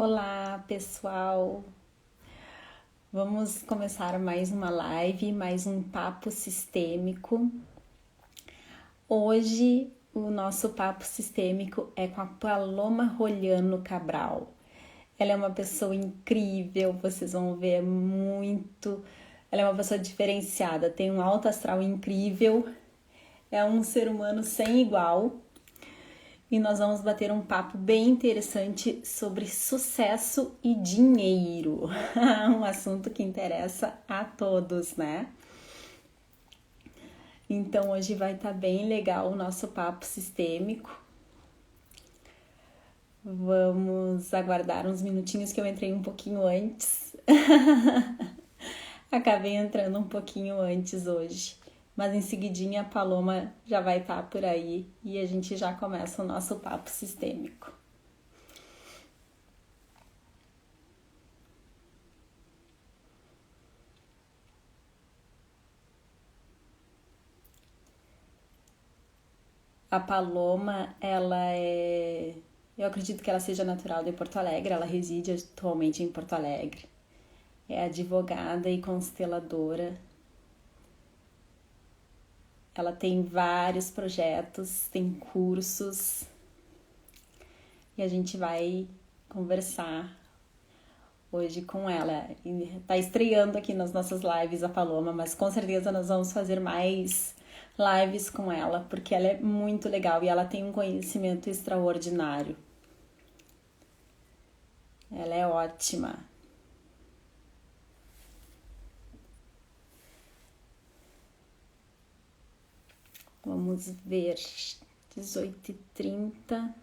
Olá, pessoal. Vamos começar mais uma live, mais um papo sistêmico. Hoje o nosso papo sistêmico é com a Paloma Roliano Cabral. Ela é uma pessoa incrível, vocês vão ver muito. Ela é uma pessoa diferenciada, tem um alto astral incrível, é um ser humano sem igual. E nós vamos bater um papo bem interessante sobre sucesso e dinheiro. Um assunto que interessa a todos, né? Então hoje vai estar bem legal o nosso papo sistêmico. Vamos aguardar uns minutinhos que eu entrei um pouquinho antes. Acabei entrando um pouquinho antes hoje. Mas em seguidinha a Paloma já vai estar por aí e a gente já começa o nosso papo sistêmico. A Paloma, eu acredito que ela seja natural de Porto Alegre, ela reside atualmente em Porto Alegre. É advogada e consteladora. Ela tem vários projetos, tem cursos e a gente vai conversar hoje com ela. E tá estreando aqui nas nossas lives a Paloma, mas com certeza nós vamos fazer mais lives com ela, porque ela é muito legal e ela tem um conhecimento extraordinário. Ela é ótima. Vamos ver. 18h30.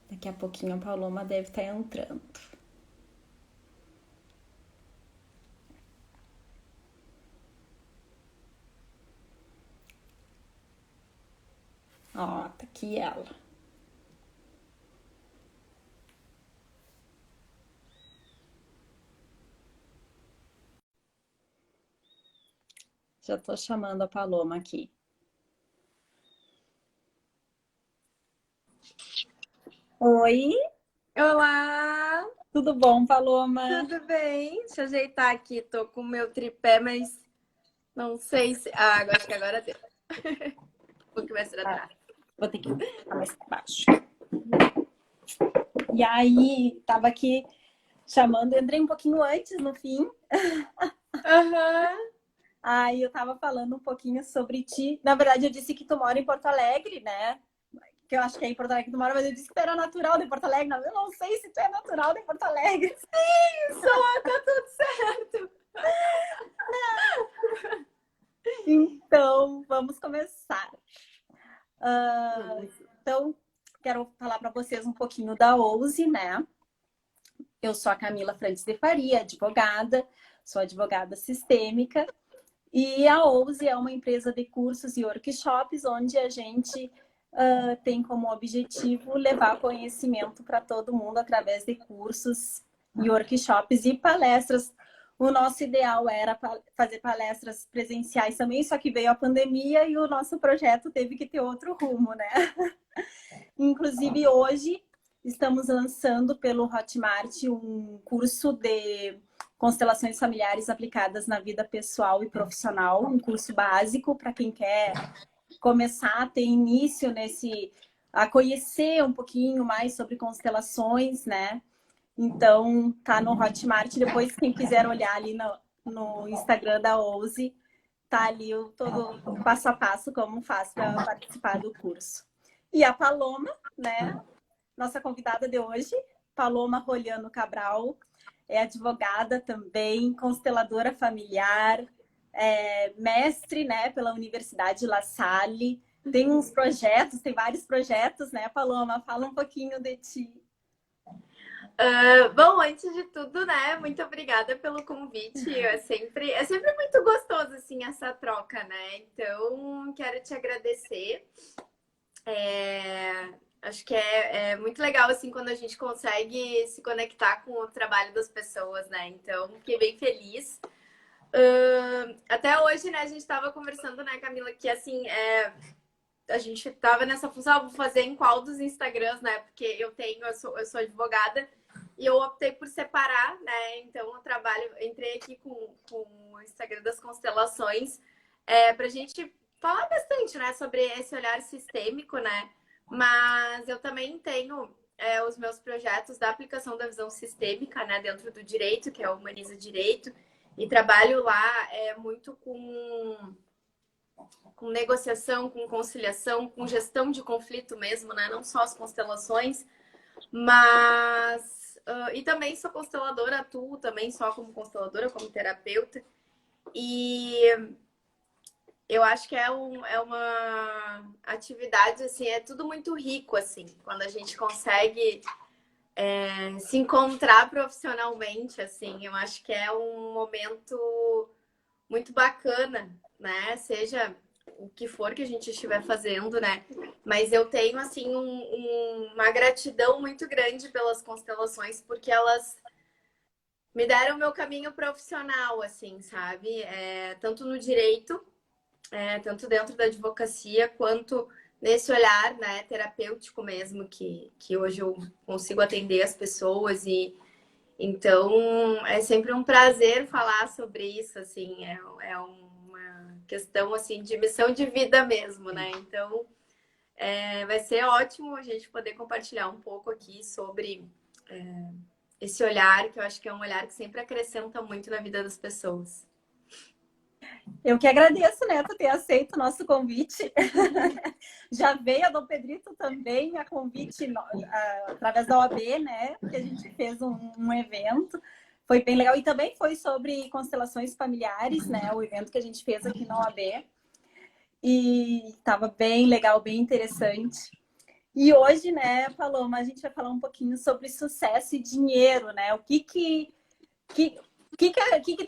Daqui a pouquinho a Paloma deve estar entrando. Ó, tá aqui ela. Já tô chamando a Paloma aqui. Oi, Olá, tudo bom, Paloma? tudo bem? Deixa eu ajeitar aqui, tô com o meu tripé, mas não sei se. Ah, acho que agora deu. Um pouco mais pra Ah, trás. vou ter que ficar mais pra baixo. E aí, tava aqui chamando, entrei um pouquinho antes no fim. Aham. Aí eu tava falando um pouquinho sobre ti. Na verdade, eu disse que tu mora em Porto Alegre, né? Que eu acho que é em Porto Alegre que tu mora, mas eu disse que tu era natural de Porto Alegre. Não, eu não sei se tu é natural de Porto Alegre. Só tá tudo certo. Então, vamos começar. Vamos. Então, quero falar para vocês um pouquinho da Ouse, né? Eu sou a Camila Frantes de Faria, advogada, sou advogada sistêmica. E a Ouse é uma empresa de cursos e workshops onde a gente tem como objetivo levar conhecimento para todo mundo através de cursos e workshops e palestras. O nosso ideal era fazer palestras presenciais também, só que veio a pandemia e o nosso projeto teve que ter outro rumo, né? Inclusive, hoje estamos lançando pelo Hotmart um curso de constelações familiares aplicadas na vida pessoal e profissional, um curso básico para quem quer começar a ter início a conhecer um pouquinho mais sobre constelações, né? Então, tá no Hotmart. Depois, quem quiser olhar ali no Instagram da Ouse, tá ali todo o passo a passo como faz para participar do curso. E a Paloma, né? Nossa convidada de hoje, Paloma Roliano Cabral, é advogada também, consteladora familiar, mestre, né, pela Universidade La Salle. Tem uns projetos, tem vários projetos, né, Paloma? Fala um pouquinho de ti. Bom, antes de tudo, né? Muito obrigada pelo convite. É sempre muito gostoso, assim, essa troca, né? Então, quero te agradecer. Acho que é muito legal, assim, quando a gente consegue se conectar com o trabalho das pessoas, né? Então, fiquei bem feliz. Até hoje, né, a gente estava conversando, né, Camila, que, assim, a gente tava nessa função, vou fazer em qual dos Instagrams, né? Porque eu sou advogada e eu optei por separar, né? Então eu entrei aqui com o Instagram das constelações pra gente falar bastante, né? Sobre esse olhar sistêmico, né? Mas eu também tenho os meus projetos da aplicação da visão sistêmica, né? Dentro do direito, que é o Humaniza Direito. E trabalho lá muito com negociação, com conciliação, com gestão de conflito mesmo, né? Não só as constelações, mas... e também sou consteladora, atuo também só como consteladora, como terapeuta. E eu acho que é uma atividade, assim, é tudo muito rico, assim, quando a gente consegue se encontrar profissionalmente, assim. Eu acho que é um momento muito bacana, né? Seja o que for que a gente estiver fazendo, né? Mas eu tenho, assim, uma gratidão muito grande pelas constelações, porque elas me deram o meu caminho profissional, assim, sabe? Tanto no direito, tanto dentro da advocacia, quanto nesse olhar, né, terapêutico mesmo, que hoje eu consigo atender as pessoas e então é sempre um prazer falar sobre isso, assim, é uma questão assim de missão de vida mesmo, né? Então vai ser ótimo a gente poder compartilhar um pouco aqui sobre esse olhar, que eu acho que é um olhar que sempre acrescenta muito na vida das pessoas. Eu que agradeço, né, por ter aceito o nosso convite. Já veio a Dom Pedrito também, a convite através da OAB, né, que a gente fez um evento. Foi bem legal. E também foi sobre constelações familiares, né, o evento que a gente fez aqui na OAB. E estava bem legal, bem interessante. E hoje, né, Paloma, a gente vai falar um pouquinho sobre sucesso e dinheiro, né? O que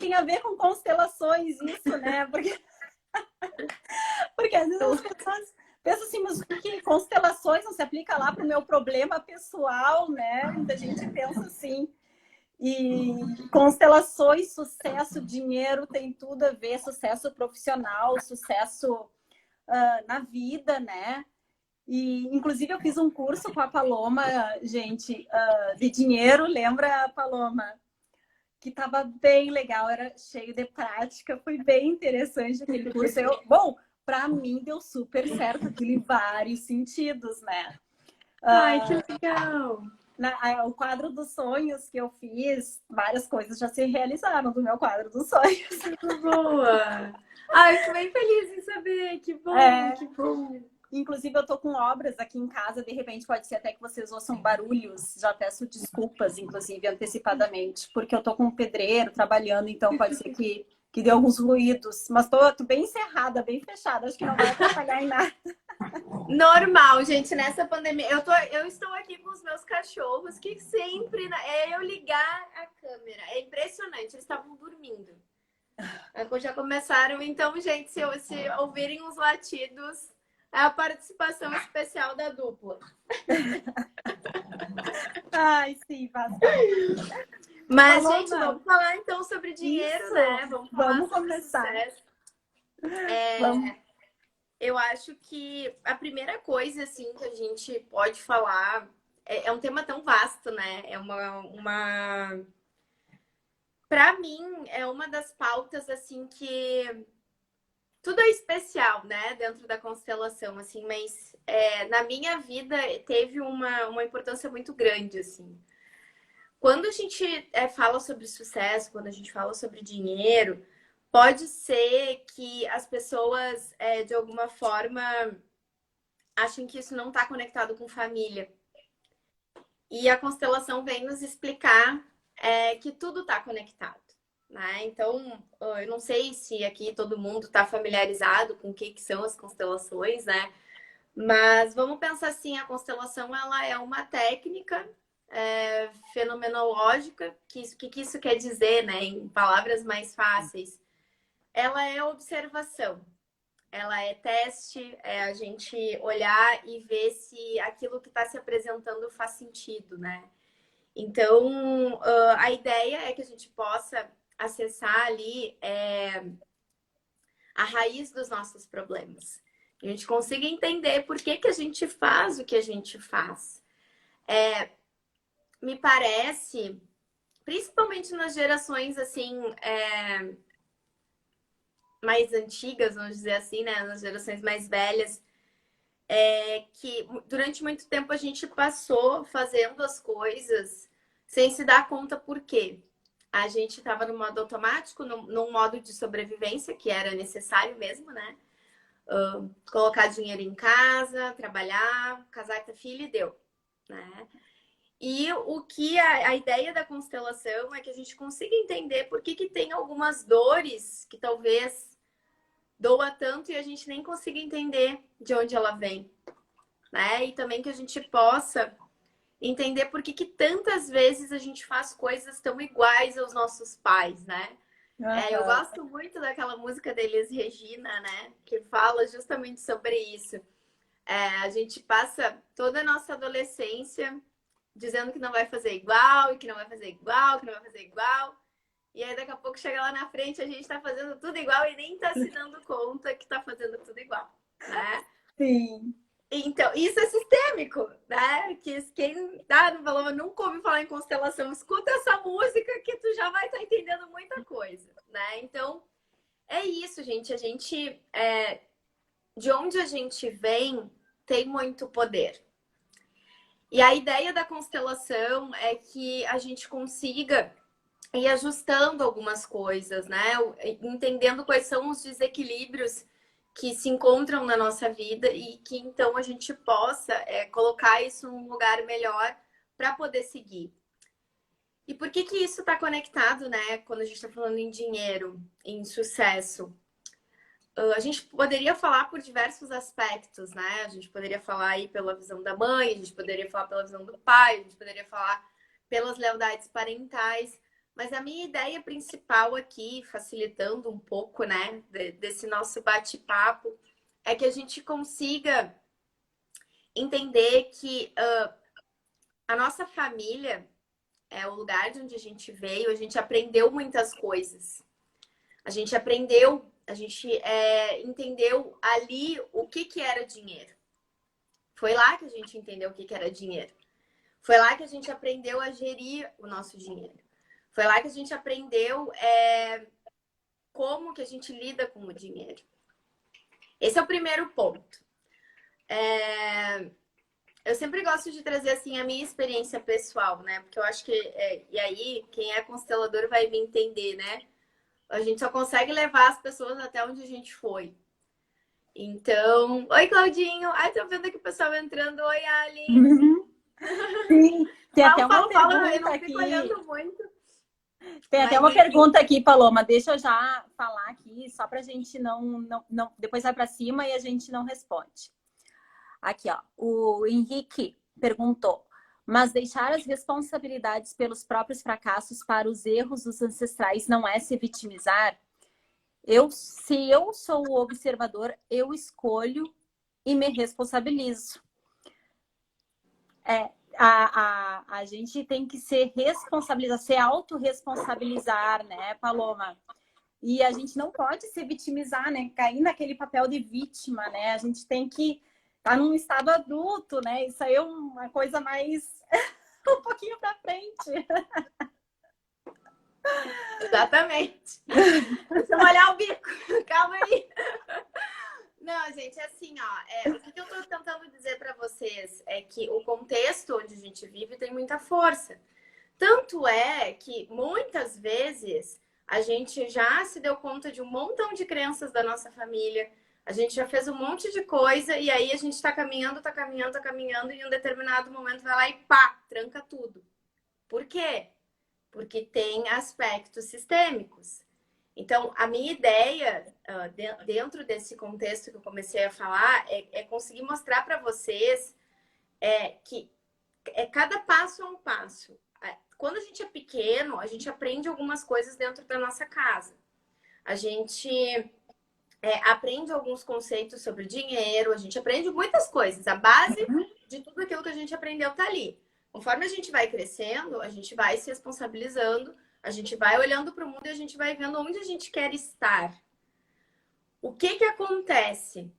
tem a ver com constelações isso, né? Porque às vezes as pessoas pensam assim, mas que constelações não se aplica lá para o meu problema pessoal, né? Muita gente pensa assim. E constelações, sucesso, dinheiro tem tudo a ver, sucesso profissional, sucesso na vida, né? E, inclusive, eu fiz um curso com a Paloma, gente, de dinheiro, lembra, Paloma? Que estava bem legal, era cheio de prática, foi bem interessante aquele curso. Bom, para mim deu super certo aquilo em vários sentidos, né? Ai, que legal! O quadro dos sonhos que eu fiz, várias coisas já se realizaram do meu quadro dos sonhos. Muito boa! Ai, fico bem feliz em saber, que bom, que bom! Inclusive, eu tô com obras aqui em casa, de repente pode ser até que vocês ouçam barulhos. Já peço desculpas, inclusive, antecipadamente, porque eu tô com um pedreiro trabalhando, então pode ser que dê alguns ruídos. Mas tô bem encerrada, bem fechada, acho que não vai atrapalhar em nada. Normal, gente, nessa pandemia. Eu estou aqui com os meus cachorros, que sempre é eu ligar a câmera. É impressionante, eles estavam dormindo. Já começaram, então, gente, se ouvirem os latidos. É a participação especial da dupla. Ai, sim, faz. Mas, gente, vamos falar então sobre dinheiro, isso, né? Vamos começar. Sucesso. Eu acho que a primeira coisa, assim, que a gente pode falar é um tema tão vasto, né? Para mim, é uma das pautas, assim, que tudo é especial, né, dentro da constelação, assim, mas na minha vida teve uma importância muito grande, assim. Quando a gente fala sobre sucesso, quando a gente fala sobre dinheiro, pode ser que as pessoas, de alguma forma, achem que isso não está conectado com família. E a constelação vem nos explicar que tudo está conectado. Né? Então, eu não sei se aqui todo mundo está familiarizado com o que são as constelações, né? Mas vamos pensar assim, a constelação ela é uma técnica fenomenológica. Que isso quer dizer, né? Em palavras mais fáceis. Ela é observação. Ela é teste, é a gente olhar e ver se aquilo que está se apresentando faz sentido, né? Então, a ideia é que a gente possa acessar ali a raiz dos nossos problemas. A gente consiga entender por que a gente faz o que a gente faz. Me parece, principalmente nas gerações assim, mais antigas, vamos dizer assim, né? Nas gerações mais velhas, que durante muito tempo a gente passou fazendo as coisas sem se dar conta por quê. A gente estava no modo automático, num modo de sobrevivência, que era necessário mesmo, né? Colocar dinheiro em casa, trabalhar, casar, ter filho e deu, né? E o que a ideia da constelação é que a gente consiga entender por que tem algumas dores que talvez doa tanto e a gente nem consiga entender de onde ela vem, né? E também que a gente possa entender por que tantas vezes a gente faz coisas tão iguais aos nossos pais, né? Eu gosto muito daquela música da Elis Regina, né? Que fala justamente sobre isso. A gente passa toda a nossa adolescência dizendo que não vai fazer igual, e que não vai fazer igual, que não vai fazer igual. E aí daqui a pouco chega lá na frente, a gente tá fazendo tudo igual e nem tá se dando conta que tá fazendo tudo igual, né? Sim. Então, isso é sistêmico, né? Que quem no Paloma nunca ouviu falar em constelação, escuta essa música que tu já vai estar entendendo muita coisa, né? Então, é isso, gente. A gente, de onde a gente vem, tem muito poder. E a ideia da constelação é que a gente consiga ir ajustando algumas coisas, né? Entendendo quais são os desequilíbrios que se encontram na nossa vida e que então a gente possa colocar isso num lugar melhor para poder seguir. E por que isso está conectado, né? Quando a gente está falando em dinheiro, em sucesso? A gente poderia falar por diversos aspectos, né? A gente poderia falar aí pela visão da mãe, a gente poderia falar pela visão do pai, a gente poderia falar pelas lealdades parentais. Mas a minha ideia principal aqui, facilitando um pouco, né, desse nosso bate-papo, é que a gente consiga entender que a nossa família é o lugar de onde a gente veio, a gente aprendeu muitas coisas. A gente aprendeu, a gente entendeu ali o que era dinheiro. Foi lá que a gente entendeu o que era dinheiro. Foi lá que a gente aprendeu a gerir o nosso dinheiro. Foi lá que a gente aprendeu como que a gente lida com o dinheiro. Esse é o primeiro ponto. Eu sempre gosto de trazer assim a minha experiência pessoal, né? Porque eu acho que e aí quem é constelador vai me entender, né? A gente só consegue levar as pessoas até onde a gente foi. Então, oi Claudinho, ai tô vendo aqui o pessoal entrando, oi Ali. Sim, tem até uma pergunta eu não aqui. fico olhando muito. Tem até uma pergunta aqui, Paloma. Deixa eu já falar aqui, só para a gente não. Depois vai para cima e a gente não responde. Aqui, ó. O Henrique perguntou: mas deixar as responsabilidades pelos próprios fracassos para os erros dos ancestrais não é se vitimizar? Se eu sou o observador, eu escolho e me responsabilizo. A gente tem que se responsabilizar, se autorresponsabilizar, né, Paloma? E a gente não pode se vitimizar, né? Cair naquele papel de vítima, né? A gente tem que estar num estado adulto, né? Isso aí é uma coisa mais um pouquinho para frente. Exatamente. Deixa eu molhar o bico. Calma aí. Não, gente, assim, ó, o que eu tô tentando dizer para vocês é que o contexto onde a gente vive tem muita força. Tanto é que muitas vezes a gente já se deu conta de um montão de crenças da nossa família, a gente já fez um monte de coisa e aí a gente tá caminhando e em um determinado momento vai lá e pá, tranca tudo. Por quê? Porque tem aspectos sistêmicos. Então, a minha ideia, dentro desse contexto que eu comecei a falar, é conseguir mostrar para vocês que cada passo é um passo. Quando a gente é pequeno, a gente aprende algumas coisas dentro da nossa casa. A gente aprende alguns conceitos sobre dinheiro, a gente aprende muitas coisas. A base de tudo aquilo que a gente aprendeu está ali. Conforme a gente vai crescendo, a gente vai se responsabilizando, a gente vai olhando para o mundo e a gente vai vendo onde a gente quer estar. O que acontece?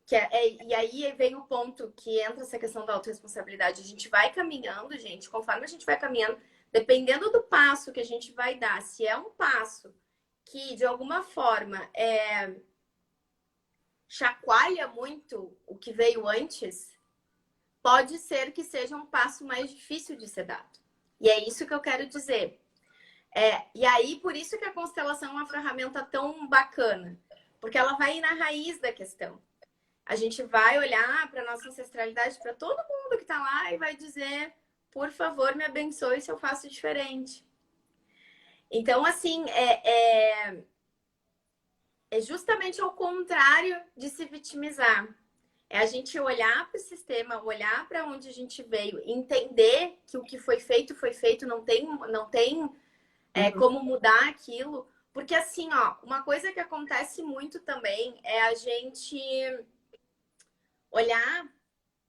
E aí vem o ponto que entra essa questão da autorresponsabilidade. A gente vai caminhando, gente, conforme a gente vai caminhando, dependendo do passo que a gente vai dar, se é um passo que, de alguma forma, chacoalha muito o que veio antes, pode ser que seja um passo mais difícil de ser dado. E é isso que eu quero dizer. E aí, por isso que a constelação é uma ferramenta tão bacana, porque ela vai ir na raiz da questão. A gente vai olhar para a nossa ancestralidade, para todo mundo que está lá e vai dizer, por favor, me abençoe se eu faço diferente. Então, assim, é justamente ao contrário de se vitimizar. É a gente olhar para o sistema, olhar para onde a gente veio, entender que o que foi feito, não tem como mudar aquilo. Porque assim, ó, uma coisa que acontece muito também é a gente olhar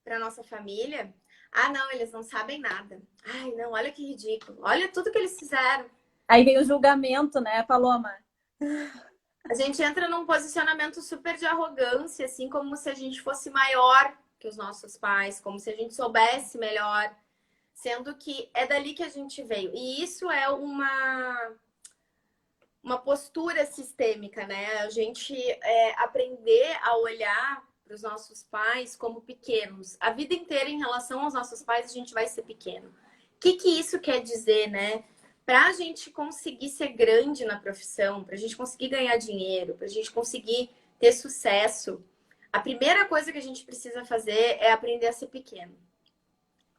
para nossa família. Ah, não, eles não sabem nada. Ai, não, olha que ridículo. Olha tudo que eles fizeram. Aí vem o julgamento, né, Paloma? A gente entra num posicionamento super de arrogância, assim, como se a gente fosse maior que os nossos pais, como se a gente soubesse melhor, sendo que é dali que a gente veio. E isso é uma postura sistêmica, né? A gente aprender a olhar para os nossos pais como pequenos. A vida inteira, em relação aos nossos pais, a gente vai ser pequeno. O que isso quer dizer, né? Para a gente conseguir ser grande na profissão, para a gente conseguir ganhar dinheiro, para a gente conseguir ter sucesso, a primeira coisa que a gente precisa fazer é aprender a ser pequeno.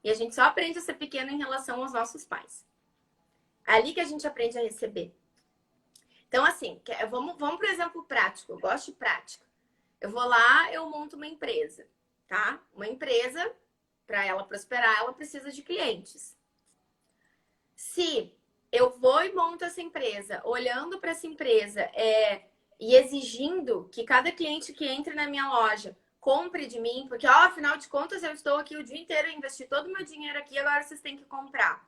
E a gente só aprende a ser pequeno em relação aos nossos pais. É ali que a gente aprende a receber. Então, assim, vamos para o exemplo prático. Eu gosto de prática. Eu vou lá, eu monto uma empresa, tá? Uma empresa, para ela prosperar, ela precisa de clientes. Se eu vou e monto essa empresa, olhando para essa empresa e exigindo que cada cliente que entre na minha loja compre de mim, porque, afinal de contas, eu estou aqui o dia inteiro, eu investi todo o meu dinheiro aqui, agora vocês têm que comprar.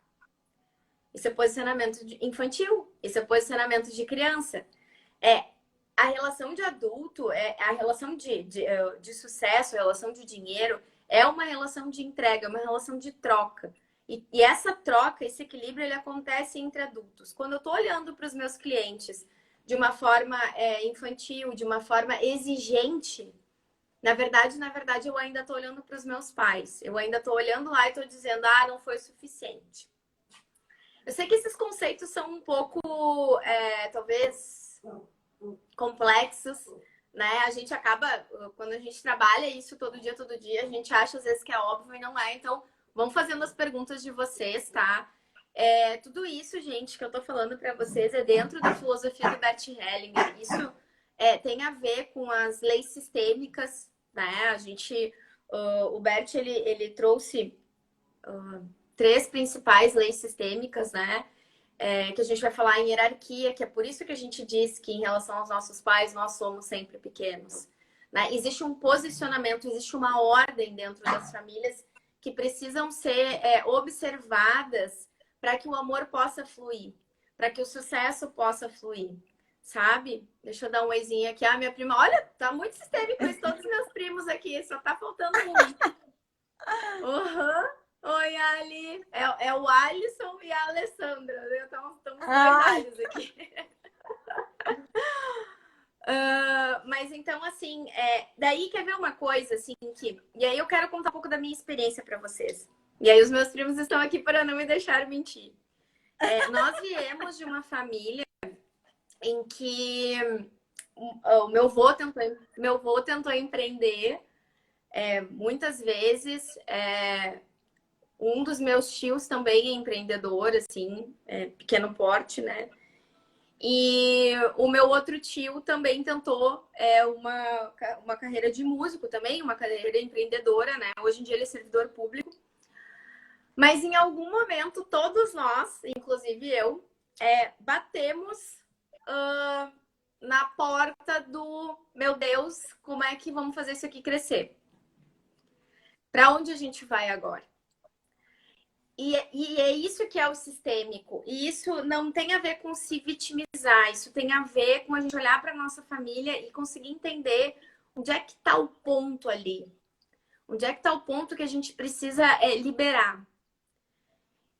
Isso é posicionamento infantil, isso é posicionamento de criança. A relação de adulto, a relação de sucesso, a relação de dinheiro, é uma relação de entrega, é uma relação de troca. E essa troca, esse equilíbrio, ele acontece entre adultos. Quando eu estou olhando para os meus clientes de uma forma infantil, de uma forma exigente, na verdade, eu ainda estou olhando para os meus pais. Eu ainda estou olhando lá e estou dizendo, não foi suficiente. Eu sei que esses conceitos são um pouco, talvez, complexos, né? A gente acaba, quando a gente trabalha isso todo dia, a gente acha às vezes que é óbvio e não é. Então, vão fazendo as perguntas de vocês, tá? Tudo isso, gente, que eu tô falando para vocês é dentro da filosofia do Bert Hellinger. Isso tem a ver com as leis sistêmicas, né? O Bert, ele trouxe 3 principais leis sistêmicas, né? Que a gente vai falar em hierarquia, que é por isso que a gente diz que em relação aos nossos pais, nós somos sempre pequenos. Né? Existe um posicionamento, existe uma ordem dentro das famílias que precisam ser observadas para que o amor possa fluir, para que o sucesso possa fluir, sabe? Deixa eu dar um oizinho aqui. Minha prima, olha, tá muito sistêmico isso, todos os meus primos aqui, só tá faltando um. Uhum. Oi, Ali. É o Alisson e a Alessandra. Estamos verdades aqui. Mas então, assim, daí quer ver uma coisa, assim, e aí eu quero contar um pouco da minha experiência para vocês. E aí os meus primos estão aqui para não me deixar mentir. Nós viemos de uma família em que o meu avô tentou empreender muitas vezes. Um dos meus tios também é empreendedor, assim, pequeno porte, né? E o meu outro tio também tentou uma carreira de músico também, uma carreira empreendedora, né? Hoje em dia ele é servidor público. Mas em algum momento, todos nós, inclusive eu, batemos na porta do, meu Deus, como é que vamos fazer isso aqui crescer? Para onde a gente vai agora? E é isso que é o sistêmico. E isso não tem a ver com se vitimizar. Isso tem a ver com a gente olhar para a nossa família e conseguir entender onde é que está o ponto ali? Onde é que está o ponto que a gente precisa liberar?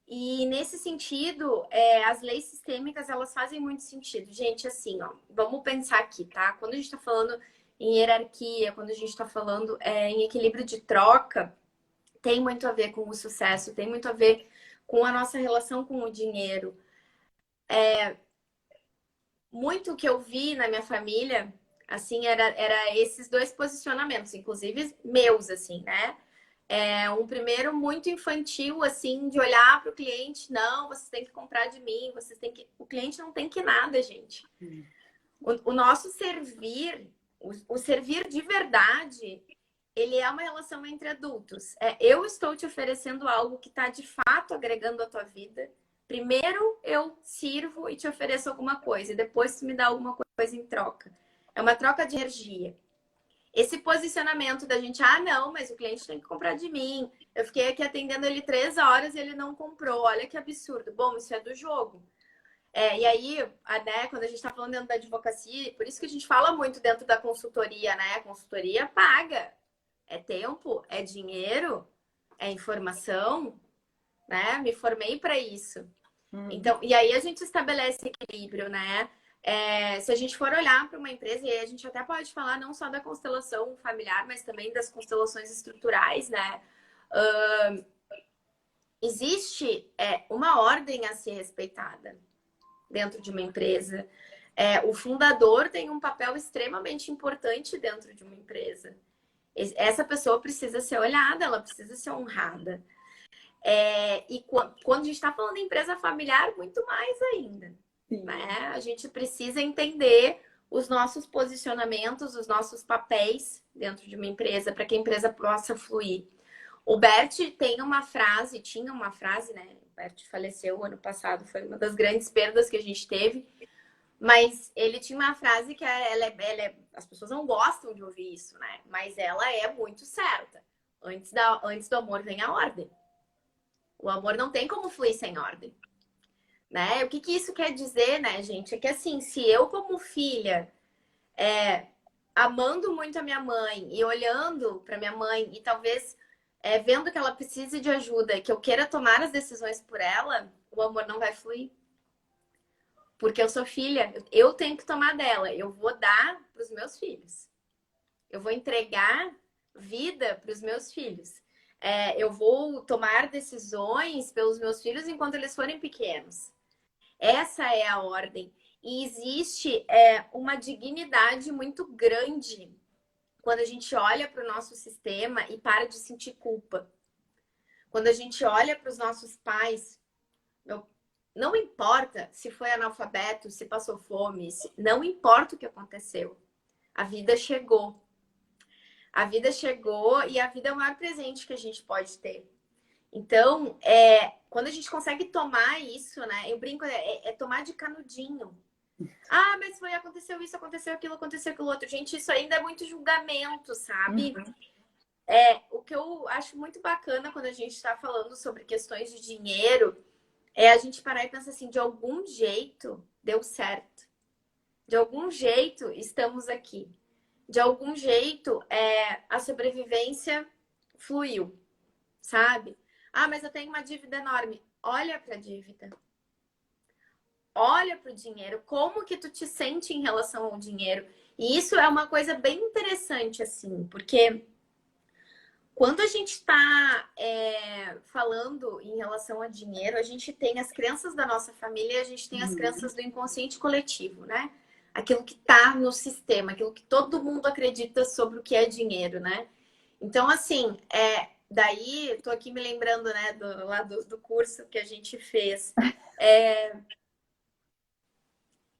E nesse sentido, as leis sistêmicas, elas fazem muito sentido. Gente, assim, ó, vamos pensar aqui, tá? Quando a gente está falando em hierarquia, quando a gente está falando em equilíbrio de troca, tem muito a ver com o sucesso, tem muito a ver com a nossa relação com o dinheiro. Muito que eu vi na minha família, assim, era esses dois posicionamentos, inclusive meus, assim, né? Um primeiro muito infantil, assim, de olhar para o cliente, não, vocês têm que comprar de mim, vocês têm que. O cliente não tem que nada, gente. O nosso servir, o servir de verdade, ele é uma relação entre adultos. Eu estou te oferecendo algo que está de fato agregando a tua vida. Primeiro eu sirvo e te ofereço alguma coisa, e depois tu me dá alguma coisa em troca. É uma troca de energia. Esse posicionamento da gente, não, mas o cliente tem que comprar de mim. Eu fiquei aqui atendendo ele 3 horas e ele não comprou. Olha que absurdo. Bom, isso é do jogo. E aí, né, quando a gente está falando dentro da advocacia, por isso que a gente fala muito dentro da consultoria, né? A consultoria paga. É tempo, é dinheiro, é informação, né? Me formei para isso. Então, e aí a gente estabelece equilíbrio, né? Se a gente for olhar para uma empresa, e aí a gente até pode falar não só da constelação familiar, mas também das constelações estruturais, né? Existe uma ordem a ser respeitada dentro de uma empresa. O fundador tem um papel extremamente importante dentro de uma empresa. Essa pessoa precisa ser olhada, ela precisa ser honrada. E quando a gente está falando de empresa familiar, muito mais ainda. Né? A gente precisa entender os nossos posicionamentos, os nossos papéis dentro de uma empresa, para que a empresa possa fluir. O Bert tinha uma frase, né? O Bert faleceu ano passado, foi uma das grandes perdas que a gente teve. Mas ele tinha uma frase que as pessoas não gostam de ouvir isso, né? Mas ela é muito certa. Antes do amor vem a ordem. O amor não tem como fluir sem ordem. Né? O que isso quer dizer, né, gente? É que assim, se eu como filha, amando muito a minha mãe e olhando para minha mãe e talvez vendo que ela precisa de ajuda, que eu queira tomar as decisões por ela, o amor não vai fluir. Porque eu sou filha, eu tenho que tomar dela, eu vou dar para os meus filhos. Eu vou entregar vida para os meus filhos. Eu vou tomar decisões pelos meus filhos enquanto eles forem pequenos. Essa é a ordem. E existe uma dignidade muito grande quando a gente olha para o nosso sistema e para de sentir culpa. Quando a gente olha para os nossos pais, não importa se foi analfabeto, se passou fome, não importa o que aconteceu. A vida chegou. A vida chegou e a vida é o maior presente que a gente pode ter. Então, quando a gente consegue tomar isso, né? Eu brinco, tomar de canudinho. Mas aconteceu isso, aconteceu aquilo outro. Gente, isso ainda é muito julgamento, sabe? O que eu acho muito bacana quando a gente está falando sobre questões de dinheiro a gente parar e pensar assim, de algum jeito deu certo. De algum jeito estamos aqui. De algum jeito a sobrevivência fluiu, sabe? Mas eu tenho uma dívida enorme. Olha para a dívida. Olha para o dinheiro. Como que tu te sente em relação ao dinheiro? E isso é uma coisa bem interessante, assim, porque quando a gente está falando em relação a dinheiro, a gente tem as crenças da nossa família e a gente tem as crenças do inconsciente coletivo, né? Aquilo que está no sistema, aquilo que todo mundo acredita sobre o que é dinheiro, né? Então, assim, daí, tô aqui me lembrando, né, do curso que a gente fez.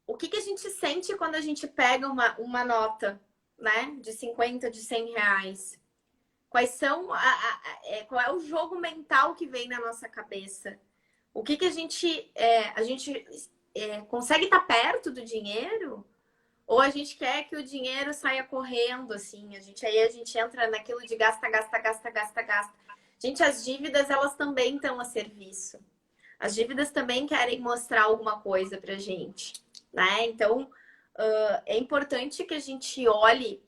O que a gente sente quando a gente pega uma nota, né, de 50, de 100 reais? Quais são qual é o jogo mental que vem na nossa cabeça? O que a gente consegue estar perto do dinheiro? Ou a gente quer que o dinheiro saia correndo, assim? Aí a gente entra naquilo de gasta, gasta, gasta, gasta, gasta. Gente, as dívidas, elas também estão a serviço. As dívidas também querem mostrar alguma coisa pra gente, né? Então, é importante que a gente olhe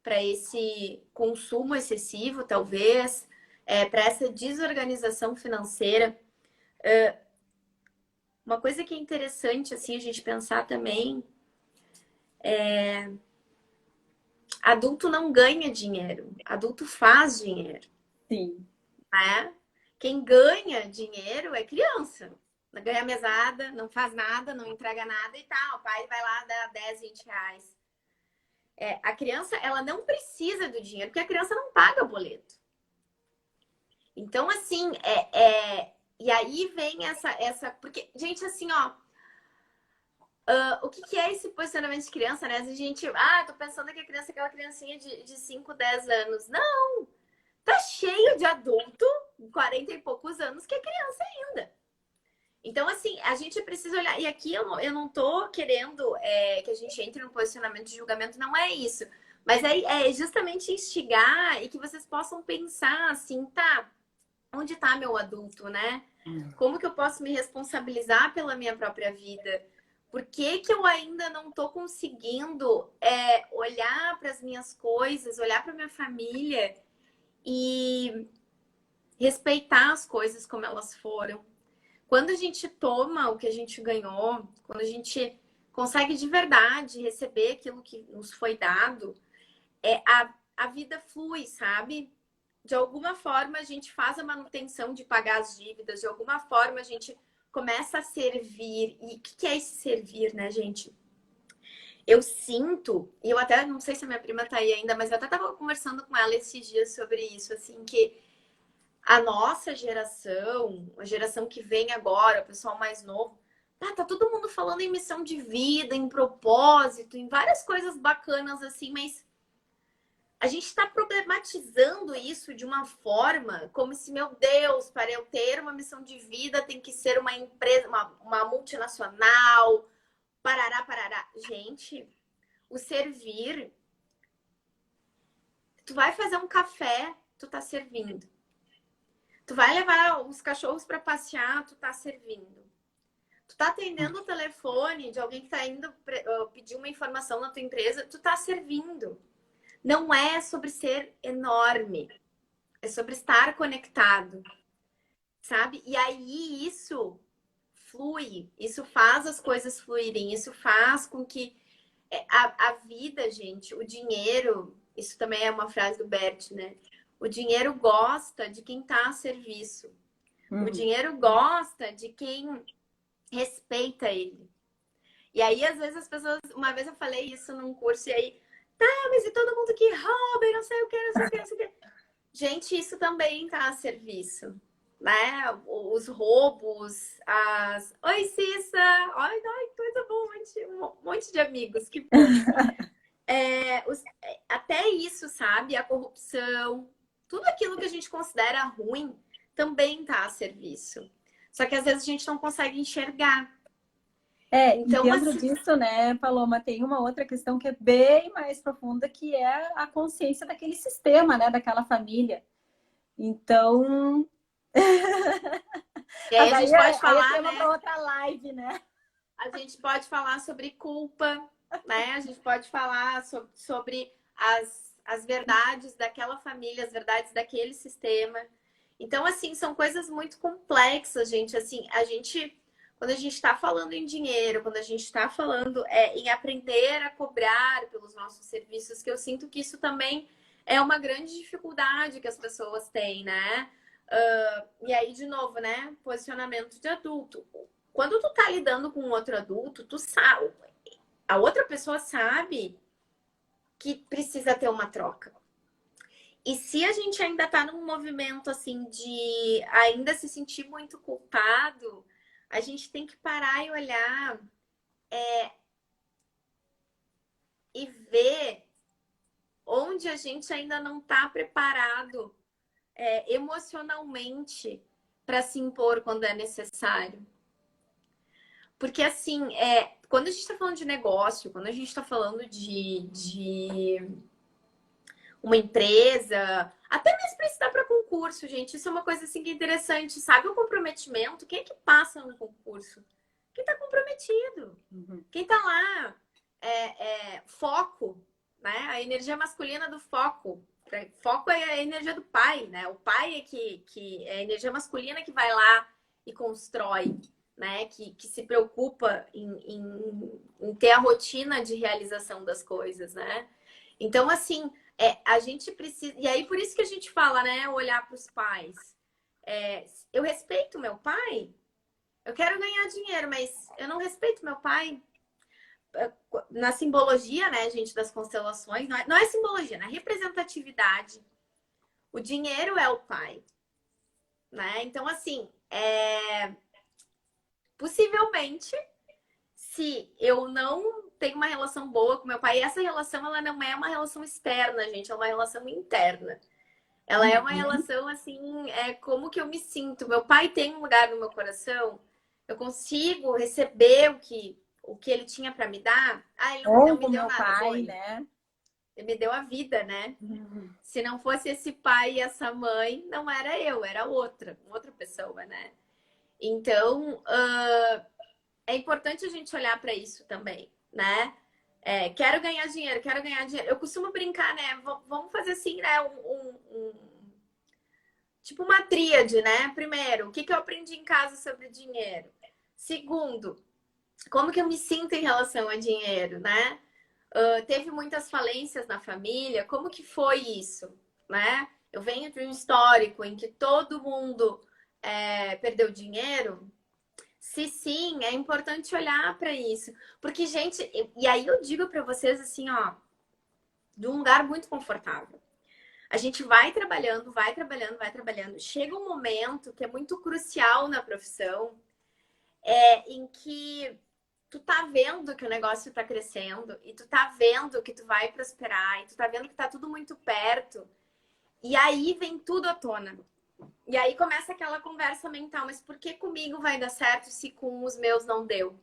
para esse consumo excessivo, talvez, para essa desorganização financeira. Uma coisa que é interessante assim a gente pensar também, adulto não ganha dinheiro, adulto faz dinheiro, Sim. né? Quem ganha dinheiro é criança. Ganha mesada, não faz nada, não entrega nada e tal. O pai vai lá dar 10, 20 reais. A criança, ela não precisa do dinheiro, porque a criança não paga o boleto. Então, assim, e aí vem essa... Porque, gente, assim, ó, o que é esse posicionamento de criança, né? A gente, tô pensando que a criança é aquela criancinha de 5, 10 anos. Não! Tá cheio de adulto, 40 e poucos anos, que é criança ainda. Então, assim, a gente precisa olhar. E aqui eu não tô querendo que a gente entre no posicionamento de julgamento, não é isso. Mas é justamente instigar e que vocês possam pensar assim, tá, onde tá meu adulto, né? Como que eu posso me responsabilizar pela minha própria vida? Por que que eu ainda não tô conseguindo olhar para as minhas coisas, olhar para minha família e respeitar as coisas como elas foram? Quando a gente toma o que a gente ganhou, quando a gente consegue de verdade receber aquilo que nos foi dado, a vida flui, sabe? De alguma forma a gente faz a manutenção de pagar as dívidas, de alguma forma a gente começa a servir. E o que é esse servir, né, gente? Eu sinto, e eu até não sei se a minha prima tá aí ainda, mas eu até tava conversando com ela esses dias sobre isso, assim, que a nossa geração, a geração que vem agora, o pessoal mais novo, tá todo mundo falando em missão de vida, em propósito, em várias coisas bacanas assim, mas a gente está problematizando isso de uma forma como se, meu Deus, para eu ter uma missão de vida tem que ser uma empresa, uma multinacional, parará, parará. Gente, o servir, tu vai fazer um café, tu tá servindo. Tu vai levar os cachorros para passear, tu tá servindo. Tu tá atendendo o telefone de alguém que tá indo pedir uma informação na tua empresa, tu tá servindo. Não é sobre ser enorme, é sobre estar conectado, sabe? E aí isso flui, isso faz as coisas fluírem, isso faz com que a vida, gente, o dinheiro, isso também é uma frase do Bert, né? O dinheiro gosta de quem tá a serviço. O dinheiro gosta de quem respeita ele. E aí, às vezes, as pessoas... Uma vez eu falei isso num curso e aí... Tá, mas e todo mundo que rouba e não sei o que, não sei o que, não sei o que. Gente, isso também tá a serviço. Né? Os roubos, as... Oi, Cissa! Ai, coisa boa, um monte de amigos, que bom. Até isso, sabe? A corrupção, tudo aquilo que a gente considera ruim também tá a serviço. Só que às vezes a gente não consegue enxergar. E Então, dentro assim, disso, né, Paloma, tem uma outra questão que é bem mais profunda, que é a consciência daquele sistema, né, daquela família. Então, e aí a gente pode aí é falar, tema para né? outra live, né? A gente pode falar sobre culpa, né? A gente pode falar sobre as verdades daquela família, as verdades daquele sistema. Então, assim, são coisas muito complexas, gente. Assim, quando a gente está falando em dinheiro, quando a gente está falando em aprender a cobrar pelos nossos serviços, que eu sinto que isso também é uma grande dificuldade que as pessoas têm, né? E aí, de novo, né? Posicionamento de adulto. Quando tu tá lidando com um outro adulto, tu sabe, a outra pessoa sabe que precisa ter uma troca. E se a gente ainda tá num movimento assim de ainda se sentir muito culpado, a gente tem que parar e olhar e ver onde a gente ainda não tá preparado emocionalmente para se impor quando é necessário. Porque, assim, quando a gente está falando de negócio, quando a gente está falando de uma empresa, até mesmo para estudar para concurso, gente, isso é uma coisa assim que é interessante, sabe? O comprometimento, quem é que passa no concurso? Quem está comprometido. Quem está lá, foco. né? A energia masculina do foco. Foco é a energia do pai, né? O pai é que é a energia masculina que vai lá e constrói, né? Que se preocupa em ter a rotina de realização das coisas, né? Então, assim, a gente precisa. E aí, por isso que a gente fala, né? Olhar para os pais. Eu respeito meu pai, eu quero ganhar dinheiro, mas eu não respeito meu pai. Na simbologia, né, gente, das constelações, não é simbologia, na representatividade, o dinheiro é o pai, né? Então, assim, possivelmente, se eu não tenho uma relação boa com meu pai, essa relação, ela não é uma relação externa, gente, é uma relação interna. Ela é uma relação, assim, como que eu me sinto. Meu pai tem um lugar no meu coração, eu consigo receber o que ele tinha para me dar. Ah, ele não me Ou deu meu nada, pai, Bonnie. né? Ele me deu a vida, né? Se não fosse esse pai e essa mãe, não era eu, era outra pessoa, né? Então, é importante a gente olhar para isso também, né? Quero ganhar dinheiro, quero ganhar dinheiro. Eu costumo brincar, né? Vamos fazer assim, né? Tipo uma tríade, né? Primeiro, o que eu aprendi em casa sobre dinheiro? Segundo, como que eu me sinto em relação a dinheiro, né? Teve muitas falências na família, como que foi isso, né? Eu venho de um histórico em que todo mundo perdeu dinheiro. Se sim, é importante olhar para isso, porque gente, e aí eu digo para vocês assim, ó, de um lugar muito confortável. A gente vai trabalhando, vai trabalhando, vai trabalhando. Chega um momento que é muito crucial na profissão, em que tu tá vendo que o negócio tá crescendo e tu tá vendo que tu vai prosperar e tu tá vendo que tá tudo muito perto. E aí vem tudo à tona. E aí começa aquela conversa mental, mas por que comigo vai dar certo se com os meus não deu?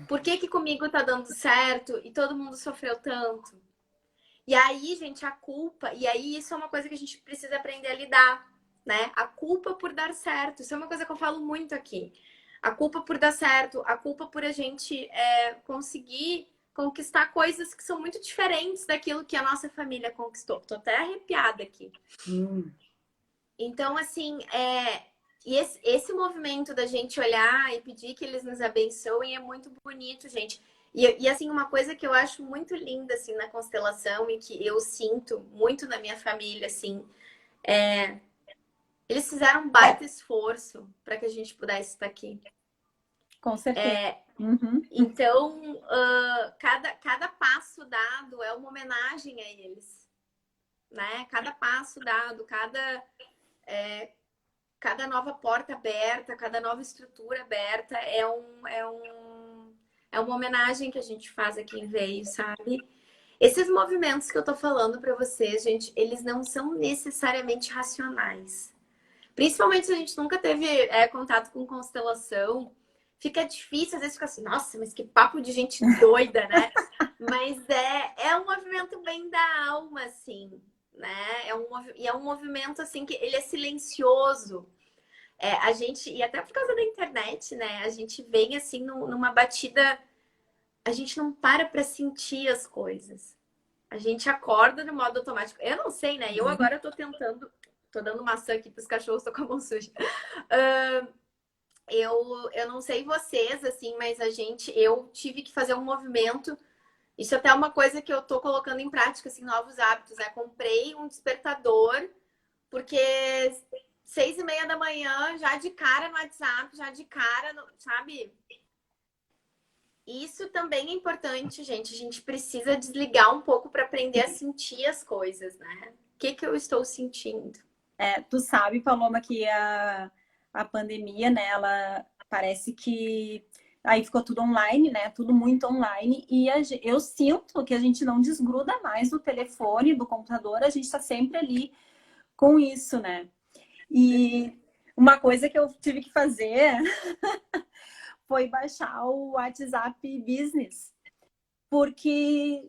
Por que comigo tá dando certo e todo mundo sofreu tanto? E aí, gente, a culpa, e aí isso é uma coisa que a gente precisa aprender a lidar, né? A culpa por dar certo. Isso é uma coisa que eu falo muito aqui. A culpa por dar certo, a culpa por a gente conseguir conquistar coisas que são muito diferentes daquilo que a nossa família conquistou. Tô até arrepiada aqui. Então, assim, e esse movimento da gente olhar e pedir que eles nos abençoem é muito bonito, gente. E assim, uma coisa que eu acho muito linda, assim, na constelação e que eu sinto muito na minha família, assim, eles fizeram um baita esforço para que a gente pudesse estar aqui. Com certeza. Então, cada passo dado é uma homenagem a eles, né? Cada passo dado, cada nova porta aberta, cada nova estrutura aberta é uma homenagem que a gente faz aqui em Veio, sabe? Esses movimentos que eu tô falando para vocês, gente, eles não são necessariamente racionais. Principalmente se a gente nunca teve contato com constelação, fica difícil, às vezes fica assim, nossa, mas que papo de gente doida, né? Mas é um movimento bem da alma, assim, né? E é um movimento, assim, que ele é silencioso. A gente, e até por causa da internet, né? A gente vem, assim, numa batida... A gente não para sentir as coisas. A gente acorda no modo automático. Eu não sei, né? Eu agora tô tentando... Tô dando maçã aqui pros cachorros, tô com a mão suja. Eu não sei vocês, assim, mas eu tive que fazer um movimento. Isso até é uma coisa que eu tô colocando em prática, assim, novos hábitos. Comprei um despertador, porque 6:30 da manhã, já de cara no WhatsApp, já de cara, sabe? Isso também é importante, gente. A gente precisa desligar um pouco para aprender a sentir as coisas, né? O que eu estou sentindo? Tu sabe, Paloma, que a pandemia, né, ela parece que aí ficou tudo online, né? Tudo muito online. E eu sinto que a gente não desgruda mais do telefone, do computador, a gente está sempre ali com isso, né? E uma coisa que eu tive que fazer foi baixar o WhatsApp Business, porque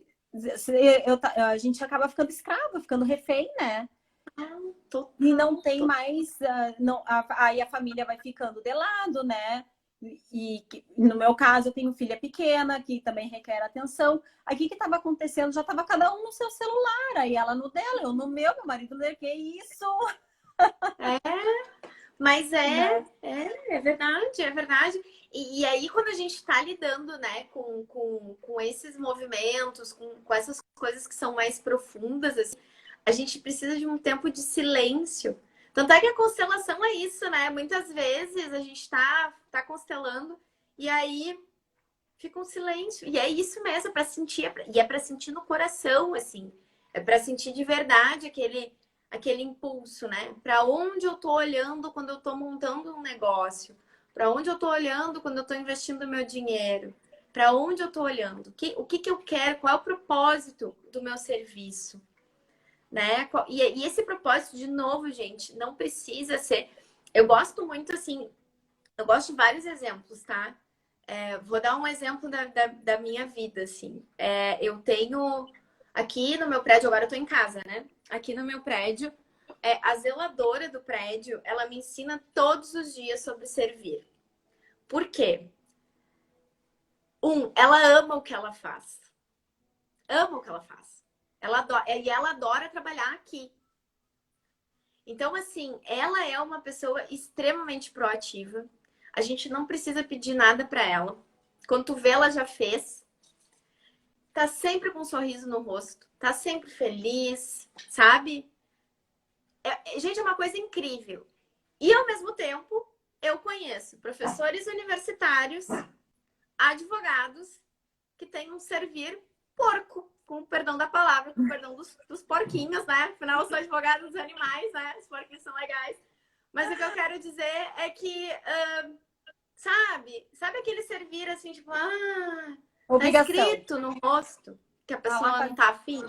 a gente acaba ficando escravo, ficando refém, né? E não tem mais, aí a família vai ficando de lado, né? no meu caso, eu tenho filha pequena, que também requer atenção. Aqui que estava acontecendo, já estava cada um no seu celular, aí ela no dela, eu no meu marido no dele, que isso? É, mas Né? é verdade, é verdade. E aí, quando a gente está lidando, né, com esses movimentos, com essas coisas que são mais profundas, assim, a gente precisa de um tempo de silêncio. Tanto é que a constelação é isso, né? Muitas vezes a gente tá constelando e aí fica um silêncio. E é isso mesmo, é para sentir, e é para sentir no coração, assim. É para sentir de verdade aquele impulso, né? Para onde eu tô olhando quando eu tô montando um negócio? Para onde eu tô olhando quando eu tô investindo meu dinheiro? Para onde eu tô olhando? O que eu quero? Qual é o propósito do meu serviço? Né? E esse propósito, de novo, gente, não precisa ser. Eu gosto muito, assim, eu gosto de vários exemplos, tá? Vou dar um exemplo da minha vida, assim. Eu tenho aqui no meu prédio, agora eu tô em casa, né? Aqui no meu prédio, a zeladora do prédio, ela me ensina todos os dias sobre servir. Por quê? Ela ama o que ela faz. Ama o que ela faz. E ela adora trabalhar aqui. Então, assim, ela é uma pessoa extremamente proativa. A gente não precisa pedir nada para ela. Quando tu vê, ela já fez. Tá sempre com um sorriso no rosto. Tá sempre feliz, sabe? Gente, é uma coisa incrível. E, ao mesmo tempo, eu conheço professores universitários, advogados, que têm um servir porco, com o perdão da palavra, com o perdão dos porquinhos, né? Afinal, eu sou advogada dos animais, né? Os porquinhos são legais. Mas o que eu quero dizer é que, sabe aquele servir assim, tipo, tá Obrigação. escrito no rosto que a Ah, lá pessoa tá, não tá afim?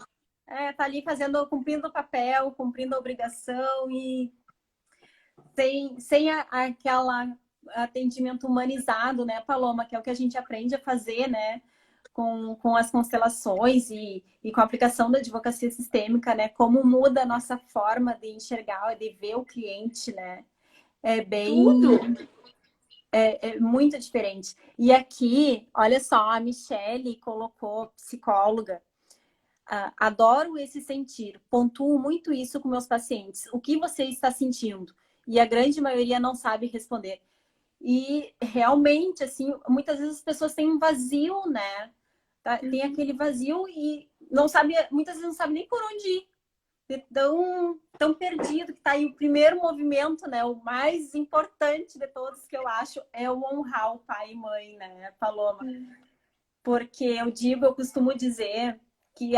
tá ali fazendo, cumprindo o papel, cumprindo a obrigação e sem aquela atendimento humanizado, né, Paloma, que é o que a gente aprende a fazer, né, com as constelações e com a aplicação da advocacia sistêmica, né, como muda a nossa forma de enxergar, de ver o cliente, né, é Tudo! é muito diferente. E aqui, olha só, a Michele colocou psicóloga. Adoro esse sentir. Pontuo muito isso com meus pacientes. O que você está sentindo? E a grande maioria não sabe responder. E realmente, assim, muitas vezes as pessoas têm um vazio, né? Tem aquele vazio e não sabe, muitas vezes não sabe nem por onde ir. Tão perdido que está aí o primeiro movimento, né? O mais importante de todos que eu acho é o honrar o pai e mãe, né, Paloma? Porque eu costumo dizer que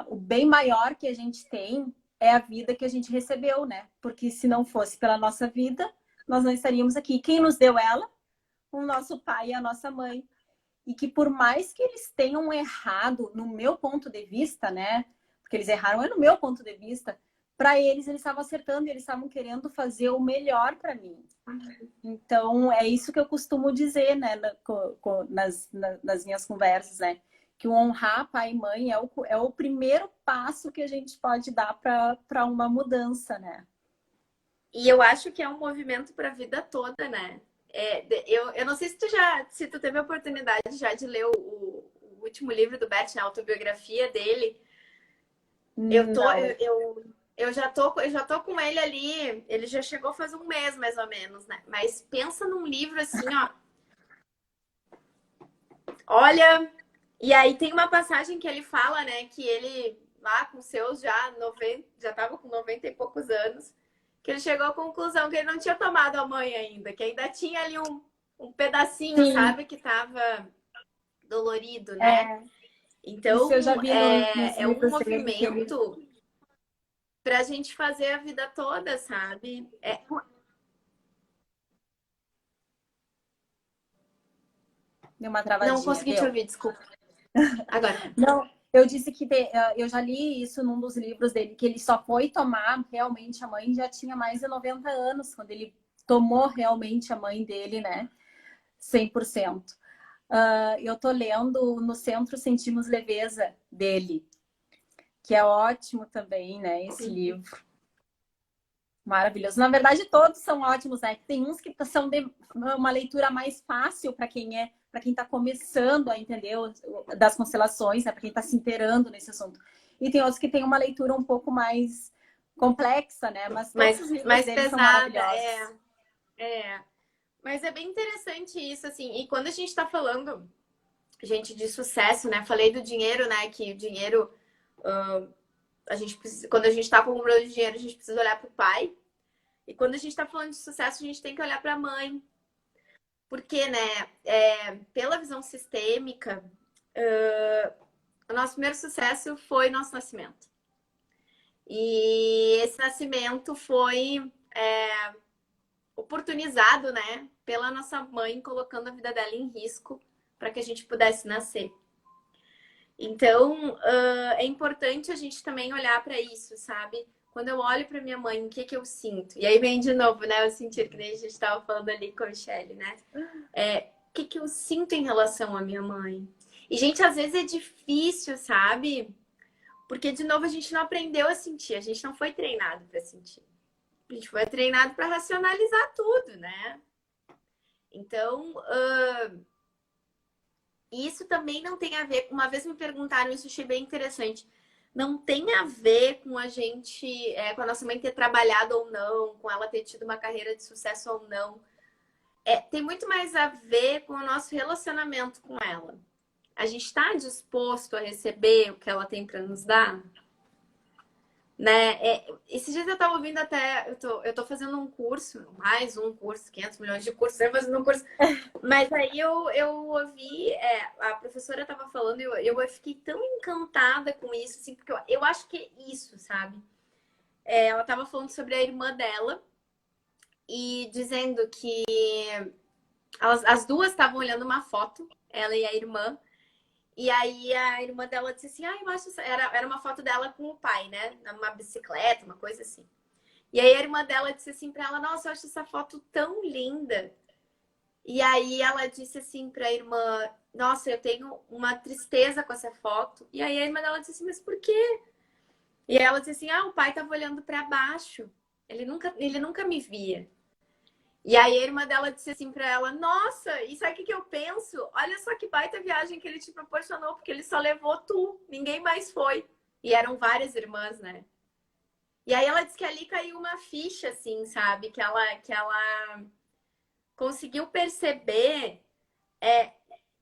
o bem maior que a gente tem é a vida que a gente recebeu, né? Porque se não fosse pela nossa vida, nós não estaríamos aqui. Quem nos deu ela? O nosso pai e a nossa mãe. E que por mais que eles tenham errado, no meu ponto de vista, né? Porque eles erraram, é no meu ponto de vista. Para eles estavam acertando, eles estavam querendo fazer o melhor para mim. Então, é isso que eu costumo dizer, né, nas minhas conversas, né? Que o honrar pai e mãe é o primeiro passo que a gente pode dar para uma mudança, né? E eu acho que é um movimento para a vida toda, né? Eu não sei se tu teve a oportunidade já de ler o último livro do Bert, a autobiografia dele. Não. Eu já tô com ele ali, ele já chegou faz um mês, mais ou menos, né? Mas pensa num livro assim, ó. Olha, e aí tem uma passagem que ele fala, né, que ele lá com seus já tava com 90 e poucos anos, que ele chegou à conclusão que ele não tinha tomado a mãe ainda, que ainda tinha ali um pedacinho, Sim, sabe, que tava dolorido, né? é, isso eu já Então, vi nos é um livros dele, que ele movimento pra gente fazer a vida toda, sabe? deu uma Não travadinha, consegui te deu. ouvir, desculpa. Agora. Não, eu disse que eu já li isso num dos livros dele, que ele só foi tomar realmente a mãe já tinha mais de 90 anos, quando ele tomou realmente a mãe dele, né? 100%. Eu tô lendo No Centro Sentimos Leveza dele, que é ótimo também, né? Esse livro. Maravilhoso. Na verdade, todos são ótimos, né? Tem uns que são de uma leitura mais fácil para quem está começando a entender das constelações, né? Para quem está se inteirando nesse assunto. E tem outros que têm uma leitura um pouco mais complexa, né? Mas todos os livros mais deles são pesada, maravilhosos. é. Mas é bem interessante isso, assim. E quando a gente tá falando, gente, de sucesso, né? Falei do dinheiro, né? Que o dinheiro, a gente precisa, quando a gente tá com o problema de dinheiro, a gente precisa olhar pro pai. E quando a gente tá falando de sucesso, a gente tem que olhar pra mãe. Porque, né, pela visão sistêmica, o nosso primeiro sucesso foi nosso nascimento. E esse nascimento foi oportunizado, né, pela nossa mãe colocando a vida dela em risco para que a gente pudesse nascer. Então, é importante a gente também olhar para isso, sabe? Quando eu olho para minha mãe, o que que eu sinto? E aí vem de novo, né? Eu sentir que nem a gente estava falando ali com a Michelle, né? O que que eu sinto em relação à minha mãe? E, gente, às vezes é difícil, sabe? Porque, de novo, a gente não aprendeu a sentir, a gente não foi treinado para sentir. A gente foi treinado para racionalizar tudo, né? Então, isso também não tem a ver. Uma vez me perguntaram, isso achei bem interessante. Não tem a ver com a gente, com a nossa mãe ter trabalhado ou não, com ela ter tido uma carreira de sucesso ou não. Tem muito mais a ver com o nosso relacionamento com ela. A gente está disposto a receber o que ela tem para nos dar? Né? Esses dias eu estava ouvindo até, eu tô fazendo um curso, mais um curso, 500 milhões de cursos, eu fazendo um curso, mas aí eu ouvi, a professora estava falando, eu fiquei tão encantada com isso, assim, porque eu acho que é isso, sabe? Ela estava falando sobre a irmã dela e dizendo que as duas estavam olhando uma foto, ela e a irmã. E aí a irmã dela disse assim, eu acho era uma foto dela com o pai, né? Numa bicicleta, uma coisa assim. E aí a irmã dela disse assim pra ela, nossa, eu acho essa foto tão linda. E aí ela disse assim pra irmã, nossa, eu tenho uma tristeza com essa foto. E aí a irmã dela disse assim, mas por quê? E aí ela disse assim, o pai tava olhando pra baixo. Ele nunca me via. E aí a irmã dela disse assim pra ela, nossa, e sabe o que eu penso? Olha só que baita viagem que ele te proporcionou, porque ele só levou tu, ninguém mais foi. E eram várias irmãs, né? E aí ela disse que ali caiu uma ficha, assim, sabe? Que ela conseguiu perceber.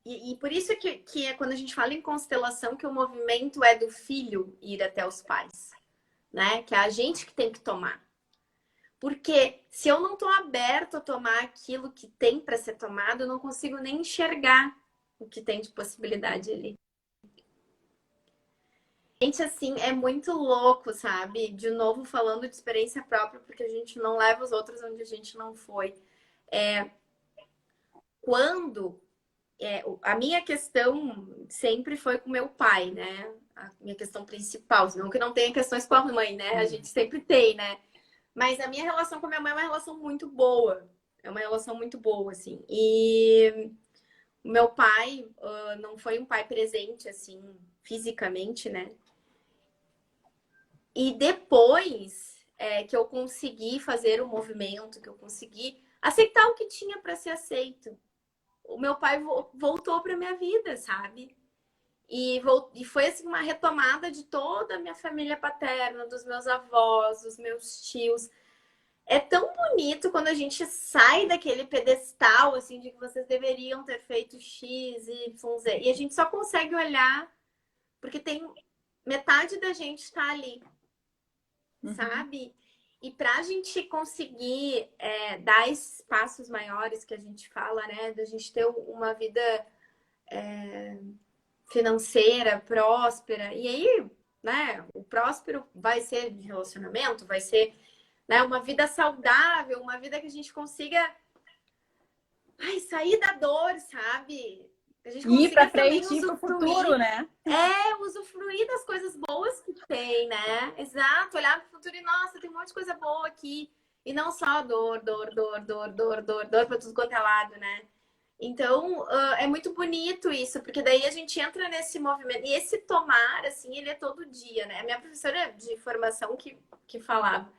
E por isso que é quando a gente fala em constelação, que o movimento é do filho ir até os pais, né? Que é a gente que tem que tomar. Porque se eu não estou aberto a tomar aquilo que tem para ser tomado, eu não consigo nem enxergar o que tem de possibilidade ali. Gente, assim, é muito louco, sabe? De novo, falando de experiência própria, porque a gente não leva os outros onde a gente não foi. Quando a minha questão sempre foi com meu pai, né? A minha questão principal, não que não tenha questões com a mãe, né? A gente sempre tem, né? Mas a minha relação com a minha mãe é uma relação muito boa. É uma relação muito boa, assim. E o meu pai não foi um pai presente, assim, fisicamente, né? E depois que eu consegui fazer o movimento, que eu consegui aceitar o que tinha para ser aceito, o meu pai voltou para minha vida, sabe? E foi assim uma retomada de toda a minha família paterna, dos meus avós, dos meus tios. É tão bonito quando a gente sai daquele pedestal, assim, de que vocês deveriam ter feito X, Y, Z. E a gente só consegue olhar porque tem metade da gente está ali, sabe? E para a gente conseguir dar esses passos maiores que a gente fala, né? Da gente ter uma vida financeira, próspera. E aí, né? O próspero vai ser de relacionamento, vai ser, né, uma vida saudável, uma vida que a gente consiga sair da dor, sabe? Que a gente Ir para consiga também frente, ir para o futuro, usufruir. né? Usufruir das coisas boas que tem, né? Exato, olhar para o futuro e, nossa, tem um monte de coisa boa aqui. E não só dor, dor, dor, dor, dor, dor, dor para tudo quanto é lado, né? Então, é muito bonito isso, porque daí a gente entra nesse movimento. E esse tomar, assim, ele é todo dia, né? A minha professora de formação que falava.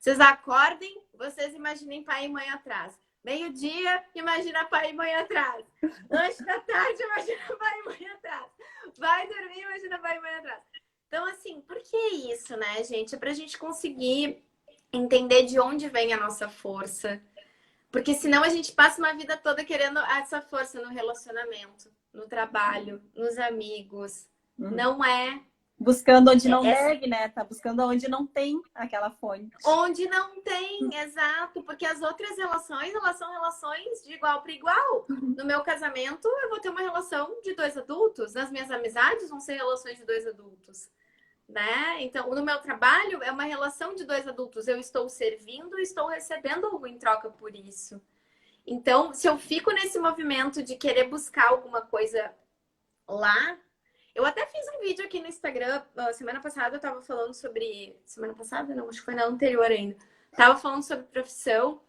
Vocês acordem, vocês imaginem pai e mãe atrás. Meio-dia, imagina pai e mãe atrás. Lanche da tarde, imagina pai e mãe atrás. Vai dormir, imagina pai e mãe atrás. Então, assim, por que isso, né, gente? É pra gente conseguir entender de onde vem a nossa força. Porque senão a gente passa uma vida toda querendo essa força no relacionamento, no trabalho, nos amigos. Não é. Buscando onde não deve, né? Tá buscando onde não tem aquela fonte. Onde não tem, exato. Porque as outras relações, elas são relações de igual para igual. No meu casamento, eu vou ter uma relação de 2 adultos. Nas minhas amizades, vão ser relações de 2 adultos. Né? Então, no meu trabalho, é uma relação de 2 adultos. Eu estou servindo e estou recebendo algo em troca por isso. Então, se eu fico nesse movimento de querer buscar alguma coisa lá, eu até fiz um vídeo aqui no Instagram, semana passada eu tava falando sobre... Semana passada? Não, acho que foi na anterior ainda. Tava falando sobre profissão.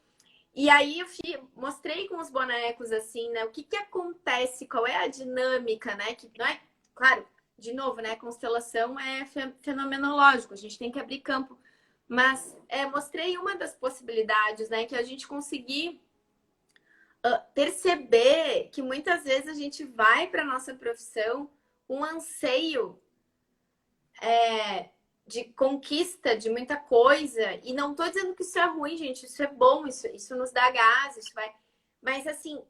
E aí eu mostrei com os bonecos, assim, né? O que acontece, qual é a dinâmica, né? Que não é... Claro, de novo, né? Constelação é fenomenológico, a gente tem que abrir campo. Mas mostrei uma das possibilidades, né? Que a gente conseguir perceber que muitas vezes a gente vai para nossa profissão um anseio de conquista de muita coisa. E não tô dizendo que isso é ruim, gente. Isso é bom, isso nos dá gás, isso vai... Mas, assim,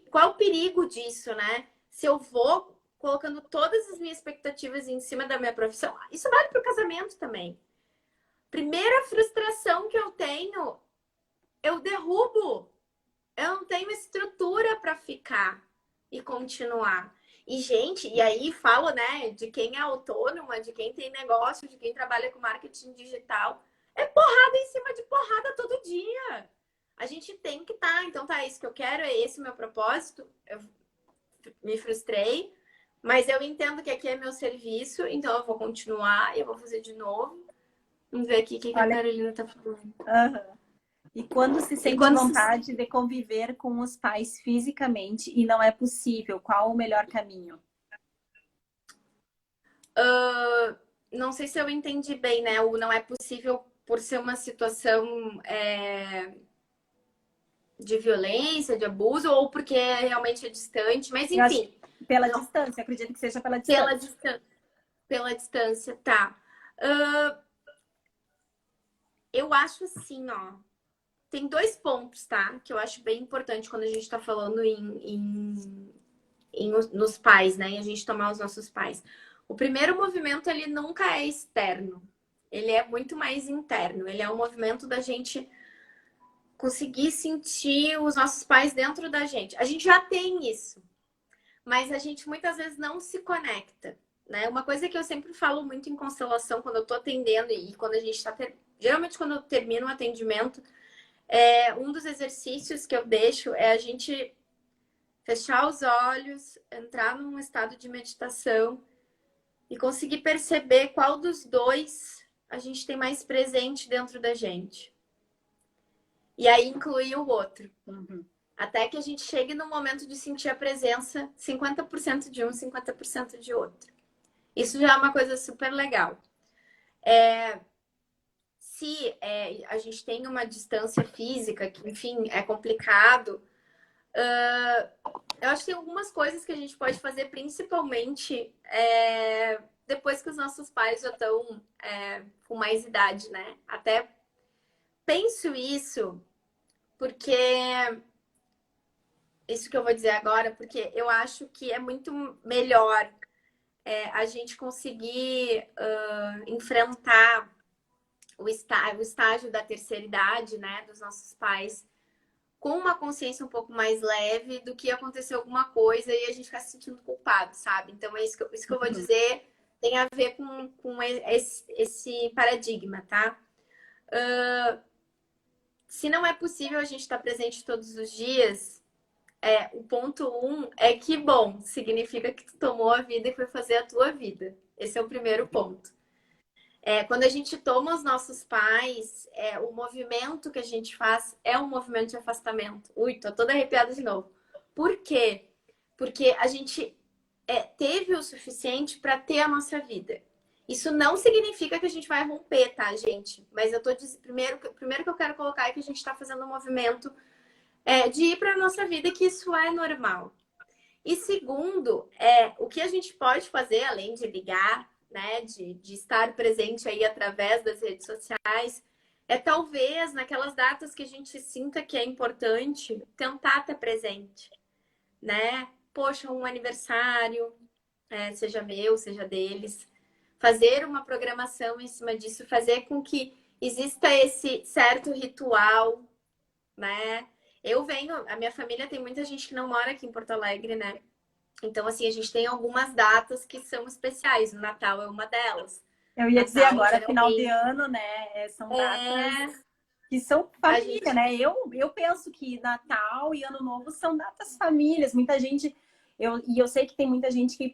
qual o perigo disso, né? Se eu vou colocando todas as minhas expectativas em cima da minha profissão, isso vale para o casamento também. Primeira frustração que eu tenho, eu derrubo. Eu não tenho estrutura para ficar e continuar. E, gente, e aí falo, né, de quem é autônoma, de quem tem negócio, de quem trabalha com marketing digital. É porrada em cima de porrada todo dia. A gente tem que estar. Então, tá, isso que eu quero, é esse o meu propósito. Eu me frustrei, mas eu entendo que aqui é meu serviço, então eu vou continuar e eu vou fazer de novo. Vamos ver aqui o que a Carolina tá falando. E quando se sente vontade de conviver com os pais fisicamente e não é possível, qual o melhor caminho? Não sei se eu entendi bem, né? O não é possível por ser uma situação de violência, de abuso, ou porque realmente é distante, mas enfim. Pela distância, acredito que seja pela distância. Pela distância, tá. Eu acho assim, ó. Tem 2 pontos, tá? Que eu acho bem importante quando a gente tá falando nos pais, né? E a gente tomar os nossos pais. O primeiro movimento, ele nunca é externo. Ele é muito mais interno. Ele é um movimento da gente conseguir sentir os nossos pais dentro da gente. A gente já tem isso. Mas a gente muitas vezes não se conecta, né? Uma coisa que eu sempre falo muito em constelação, quando eu tô atendendo e quando a gente tá... Geralmente, quando eu termino um atendimento, um dos exercícios que eu deixo é a gente fechar os olhos, entrar num estado de meditação e conseguir perceber qual dos 2 a gente tem mais presente dentro da gente. E aí incluir o outro. Até que a gente chegue no momento de sentir a presença 50% de um, 50% de outro. Isso já é uma coisa super legal. Se a gente tem uma distância física, que, enfim, é complicado, eu acho que tem algumas coisas que a gente pode fazer, principalmente depois que os nossos pais já estão com mais idade, né? Até penso isso porque... Isso que eu vou dizer agora, porque eu acho que é muito melhor a gente conseguir enfrentar o estágio da terceira idade, né, dos nossos pais, com uma consciência um pouco mais leve do que acontecer alguma coisa e a gente ficar se sentindo culpado, sabe? Então, é isso que eu vou dizer, tem a ver com esse paradigma, tá? Se não é possível a gente estar presente todos os dias, o ponto 1 é que, bom, significa que tu tomou a vida e foi fazer a tua vida. Esse é o primeiro ponto. Quando a gente toma os nossos pais, o movimento que a gente faz é um movimento de afastamento. Ui, tô toda arrepiada de novo. Por quê? Porque a gente teve o suficiente para ter a nossa vida. Isso não significa que a gente vai romper, tá, gente? Mas eu tô dizendo, primeiro que eu quero colocar é que a gente tá fazendo um movimento de ir pra nossa vida e que isso é normal. E segundo, o que a gente pode fazer, além de ligar, né, de estar presente aí através das redes sociais, talvez naquelas datas que a gente sinta que é importante, tentar estar presente, né? Poxa, um aniversário, seja meu, seja deles, fazer uma programação em cima disso, fazer com que exista esse certo ritual, né? A minha família tem muita gente que não mora aqui em Porto Alegre, né? Então, assim, a gente tem algumas datas que são especiais. O Natal é uma delas. Eu ia dizer Natal, agora, final de geralmente, ano, né? São datas é... que são A família, gente... né? Eu penso que Natal e Ano Novo são datas famílias. Muita gente, e eu sei que tem muita gente que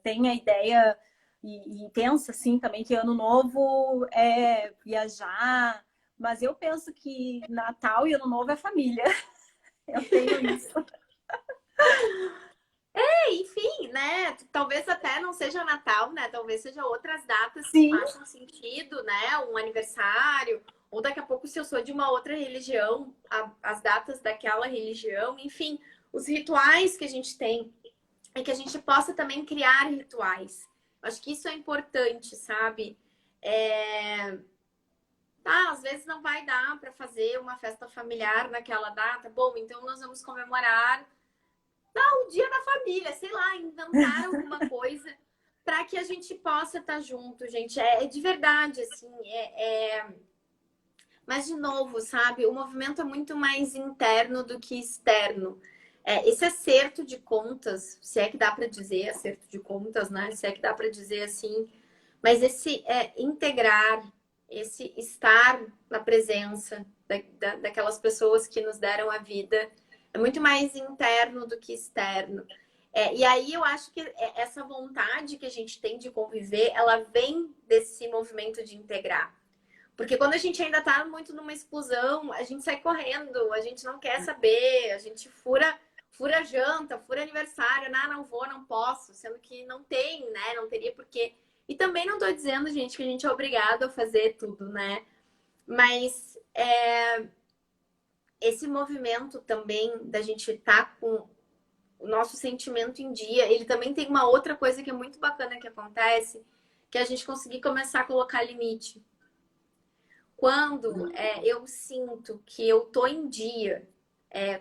tem a ideia e pensa assim também que Ano Novo é viajar, mas eu penso que Natal e Ano Novo é família. Eu tenho isso. Enfim, né? Talvez até não seja Natal, né? Talvez seja outras datas que Sim, façam sentido, né? Um aniversário, ou daqui a pouco, se eu sou de uma outra religião, as datas daquela religião, enfim, os rituais que a gente tem e que a gente possa também criar rituais. Acho que isso é importante, sabe? Às vezes não vai dar para fazer uma festa familiar naquela data. Bom, então nós vamos comemorar o dia da família, sei lá, inventar alguma coisa para que a gente possa estar junto, gente. É de verdade, assim. Mas, de novo, sabe, o movimento é muito mais interno do que externo. Esse acerto de contas, se é que dá para dizer acerto de contas, né? Se é que dá para dizer assim, mas esse integrar, esse estar na presença daquelas pessoas que nos deram a vida, é muito mais interno do que externo. E aí eu acho que essa vontade que a gente tem de conviver, ela vem desse movimento de integrar. Porque quando a gente ainda tá muito numa exclusão, a gente sai correndo, a gente não quer saber, a gente fura janta, fura aniversário, não vou, não posso, sendo que não tem, né? Não teria porquê. E também não tô dizendo, gente, que a gente é obrigado a fazer tudo, né? Mas esse movimento também da gente estar com o nosso sentimento em dia, ele também tem uma outra coisa que é muito bacana que acontece, que é a gente conseguir começar a colocar limite. Quando eu sinto que eu tô em dia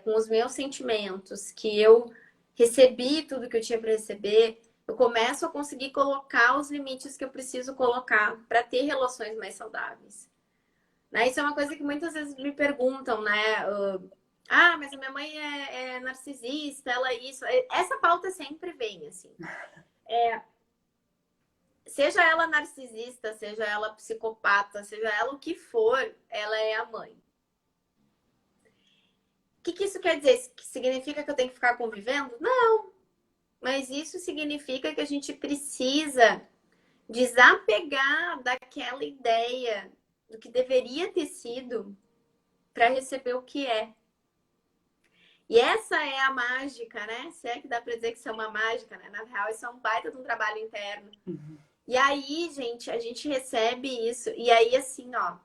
com os meus sentimentos, que eu recebi tudo que eu tinha para receber, eu começo a conseguir colocar os limites que eu preciso colocar para ter relações mais saudáveis. Né? Isso é uma coisa que muitas vezes me perguntam, né? Mas a minha mãe é narcisista, ela é isso. Essa pauta sempre vem, assim. Seja ela narcisista, seja ela psicopata, seja ela o que for, ela é a mãe. O que isso quer dizer? Significa que eu tenho que ficar convivendo? Não. Mas isso significa que a gente precisa desapegar daquela ideia do que deveria ter sido para receber o que é. E essa é a mágica, né? Se é que dá para dizer que isso é uma mágica, né? Na real, isso é um baita de um trabalho interno. Uhum. E aí, gente, a gente recebe isso. E aí, assim, ó.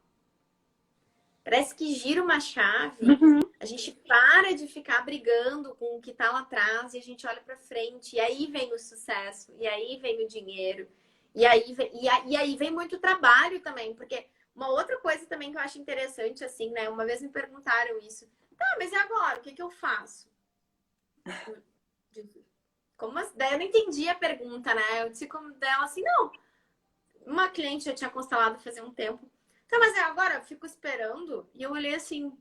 Parece que gira uma chave. Uhum. A gente para de ficar brigando com o que tá lá atrás e a gente olha para frente. E aí vem o sucesso. E aí vem o dinheiro. E aí vem muito trabalho também. Porque uma outra coisa também que eu acho interessante, assim, né? Uma vez me perguntaram isso. Tá, mas e agora? O que que eu faço? Como assim? Daí eu não entendi a pergunta, né? Eu disse como dela assim, não. Uma cliente já tinha constelado fazia um tempo. Tá, mas agora eu fico esperando. E eu olhei assim,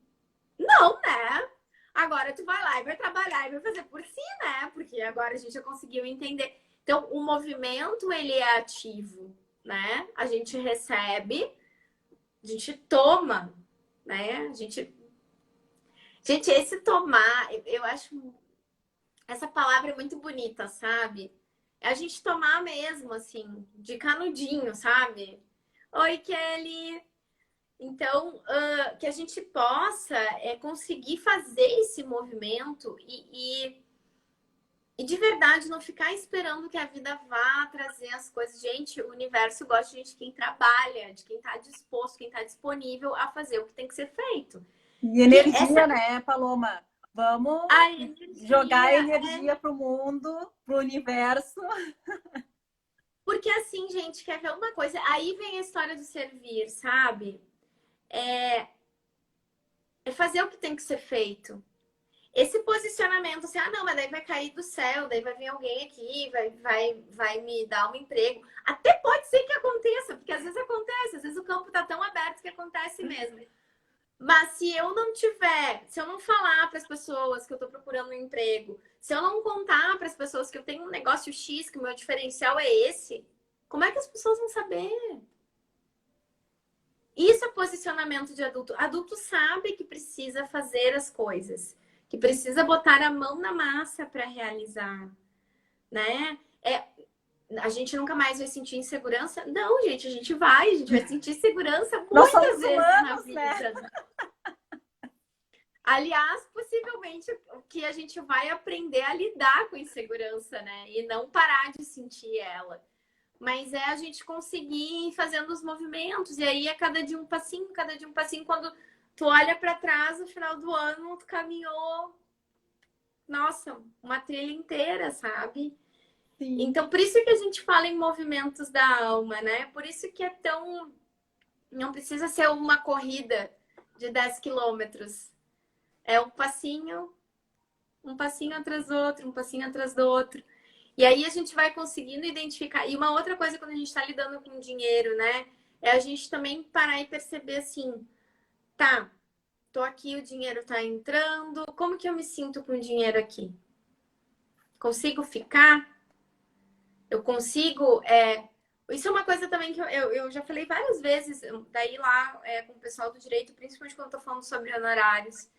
não, né? Agora tu vai lá e vai trabalhar e vai fazer por si, né? Porque agora a gente já conseguiu entender. Então, o movimento, ele é ativo, né? A gente recebe, a gente toma, né? Gente, esse tomar, eu acho essa palavra é muito bonita, sabe? É a gente tomar mesmo, assim, de canudinho, sabe? Oi, Kelly! Então, que a gente possa conseguir fazer esse movimento E de verdade, não ficar esperando que a vida vá trazer as coisas. Gente, o universo gosta de gente quem trabalha, de quem está disposto, quem está disponível a fazer o que tem que ser feito. E Que energia, né, Paloma? Vamos a jogar energia energia pro mundo, pro universo. Porque assim, gente, quer ver uma coisa? Aí vem a história do servir, sabe? É fazer o que tem que ser feito. Esse posicionamento, assim, ah, não, mas daí vai cair do céu, daí vai vir alguém aqui, vai me dar um emprego. Até pode ser que aconteça, porque às vezes acontece, às vezes o campo tá tão aberto que acontece mesmo. Mas se eu não tiver, se eu não falar para as pessoas que eu estou procurando um emprego, se eu não contar para as pessoas que eu tenho um negócio X, que o meu diferencial é esse, como é que as pessoas vão saber? Isso é posicionamento de adulto. Adulto sabe que precisa fazer as coisas, que precisa botar a mão na massa para realizar, né? A gente nunca mais vai sentir insegurança? Não, gente, a gente vai sentir segurança Nós muitas somos vezes na humanos, vida. né? Aliás, possivelmente o que a gente vai aprender a lidar com insegurança, né? E não parar de sentir ela. Mas é a gente conseguir ir fazendo os movimentos. E aí é cada dia um passinho, cada dia um passinho. Quando tu olha para trás, no final do ano, tu caminhou, nossa, uma trilha inteira, sabe? Sim. Então, por isso que a gente fala em movimentos da alma, né? Por isso que é tão... Não precisa ser uma corrida de 10 quilômetros. É um passinho atrás do outro, um passinho atrás do outro. E aí a gente vai conseguindo identificar. E uma outra coisa quando a gente está lidando com dinheiro, né? É a gente também parar e perceber assim, tá, tô aqui, o dinheiro tá entrando, como que eu me sinto com o dinheiro aqui? Consigo ficar? Eu consigo. Isso é uma coisa também que eu já falei várias vezes, daí lá com o pessoal do direito, principalmente quando eu tô falando sobre honorários.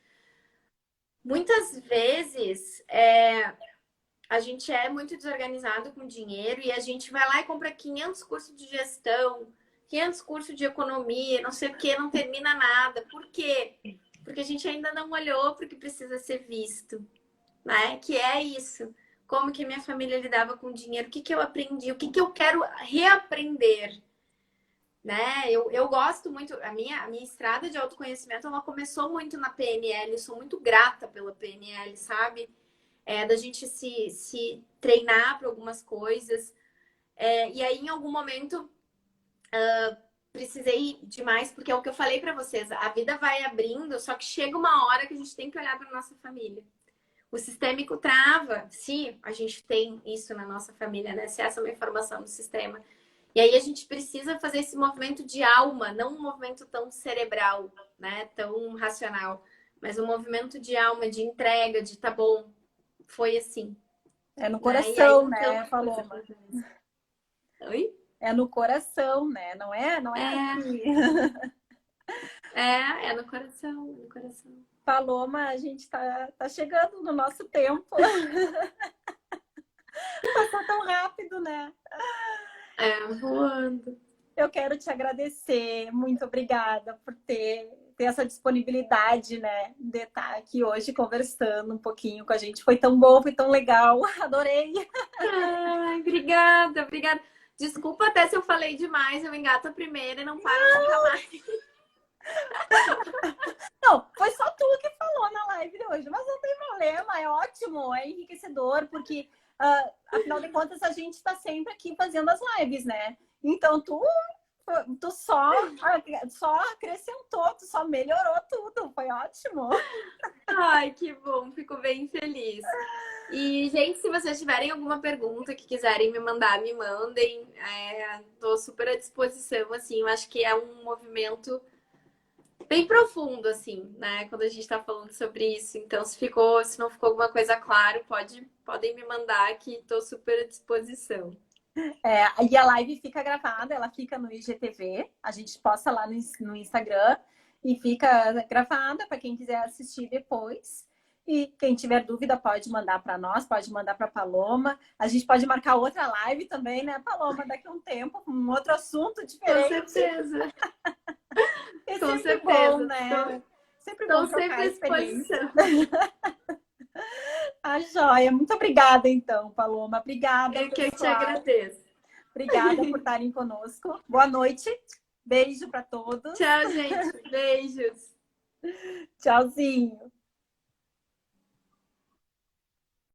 Muitas vezes a gente é muito desorganizado com dinheiro e a gente vai lá e compra 500 cursos de gestão, 500 cursos de economia, não sei o que, não termina nada. Por quê? Porque a gente ainda não olhou para o que precisa ser visto, né? Que é isso. Como que minha família lidava com dinheiro, o que que eu aprendi, o que que eu quero reaprender, né? Eu gosto muito, a minha estrada de autoconhecimento, ela começou muito na PNL, eu sou muito grata pela PNL, sabe? Da gente se treinar para algumas coisas. E aí, em algum momento, precisei demais, porque é o que eu falei para vocês, a vida vai abrindo, só que chega uma hora que a gente tem que olhar para nossa família. O sistêmico trava, se a gente tem isso na nossa família, né? Se essa é uma informação do sistema. E aí a gente precisa fazer esse movimento de alma, não um movimento tão cerebral, né? Tão racional, mas um movimento de alma, de entrega, de tá bom, foi assim. É no Né? E aí, coração, então, né, Paloma? oi? É no coração, né? Não é É, aqui. é no coração, no coração. Paloma, a gente tá chegando no nosso tempo. Passou tão rápido, né? Voando. Eu quero te agradecer, muito obrigada por ter essa disponibilidade, né, de estar aqui hoje conversando um pouquinho com a gente. Foi tão bom, foi tão legal, adorei. Ai, obrigada, obrigada. Desculpa até se eu falei demais, eu engato a primeira e não paro nunca mais. Não, foi só tu que falou na live de hoje, mas não tem problema, é ótimo, é enriquecedor, porque afinal de contas a gente está sempre aqui fazendo as lives, né? Então tu só acrescentou, tu só melhorou tudo, foi ótimo. Ai, que bom, fico bem feliz. E, gente, se vocês tiverem alguma pergunta que quiserem me mandar, me mandem. Tô super à disposição, assim, eu acho que é um movimento bem profundo, assim, né? Quando a gente tá falando sobre isso. Então, se não ficou alguma coisa clara, podem me mandar que tô super à disposição. E a live fica gravada, ela fica no IGTV, a gente posta lá no Instagram e fica gravada para quem quiser assistir depois. E quem tiver dúvida pode mandar para nós, pode mandar para Paloma. A gente pode marcar outra live também, né, Paloma? Daqui a um tempo, com um outro assunto diferente. Com certeza. É Com sempre certeza. bom, né? Sempre Estou bom trocar sempre à experiência. disposição. A joia. Muito obrigada, então, Paloma. Obrigada, Eu que te pessoal. agradeço. Obrigada por estarem conosco. Boa noite. Beijo para todos. Tchau, gente. Beijos. Tchauzinho.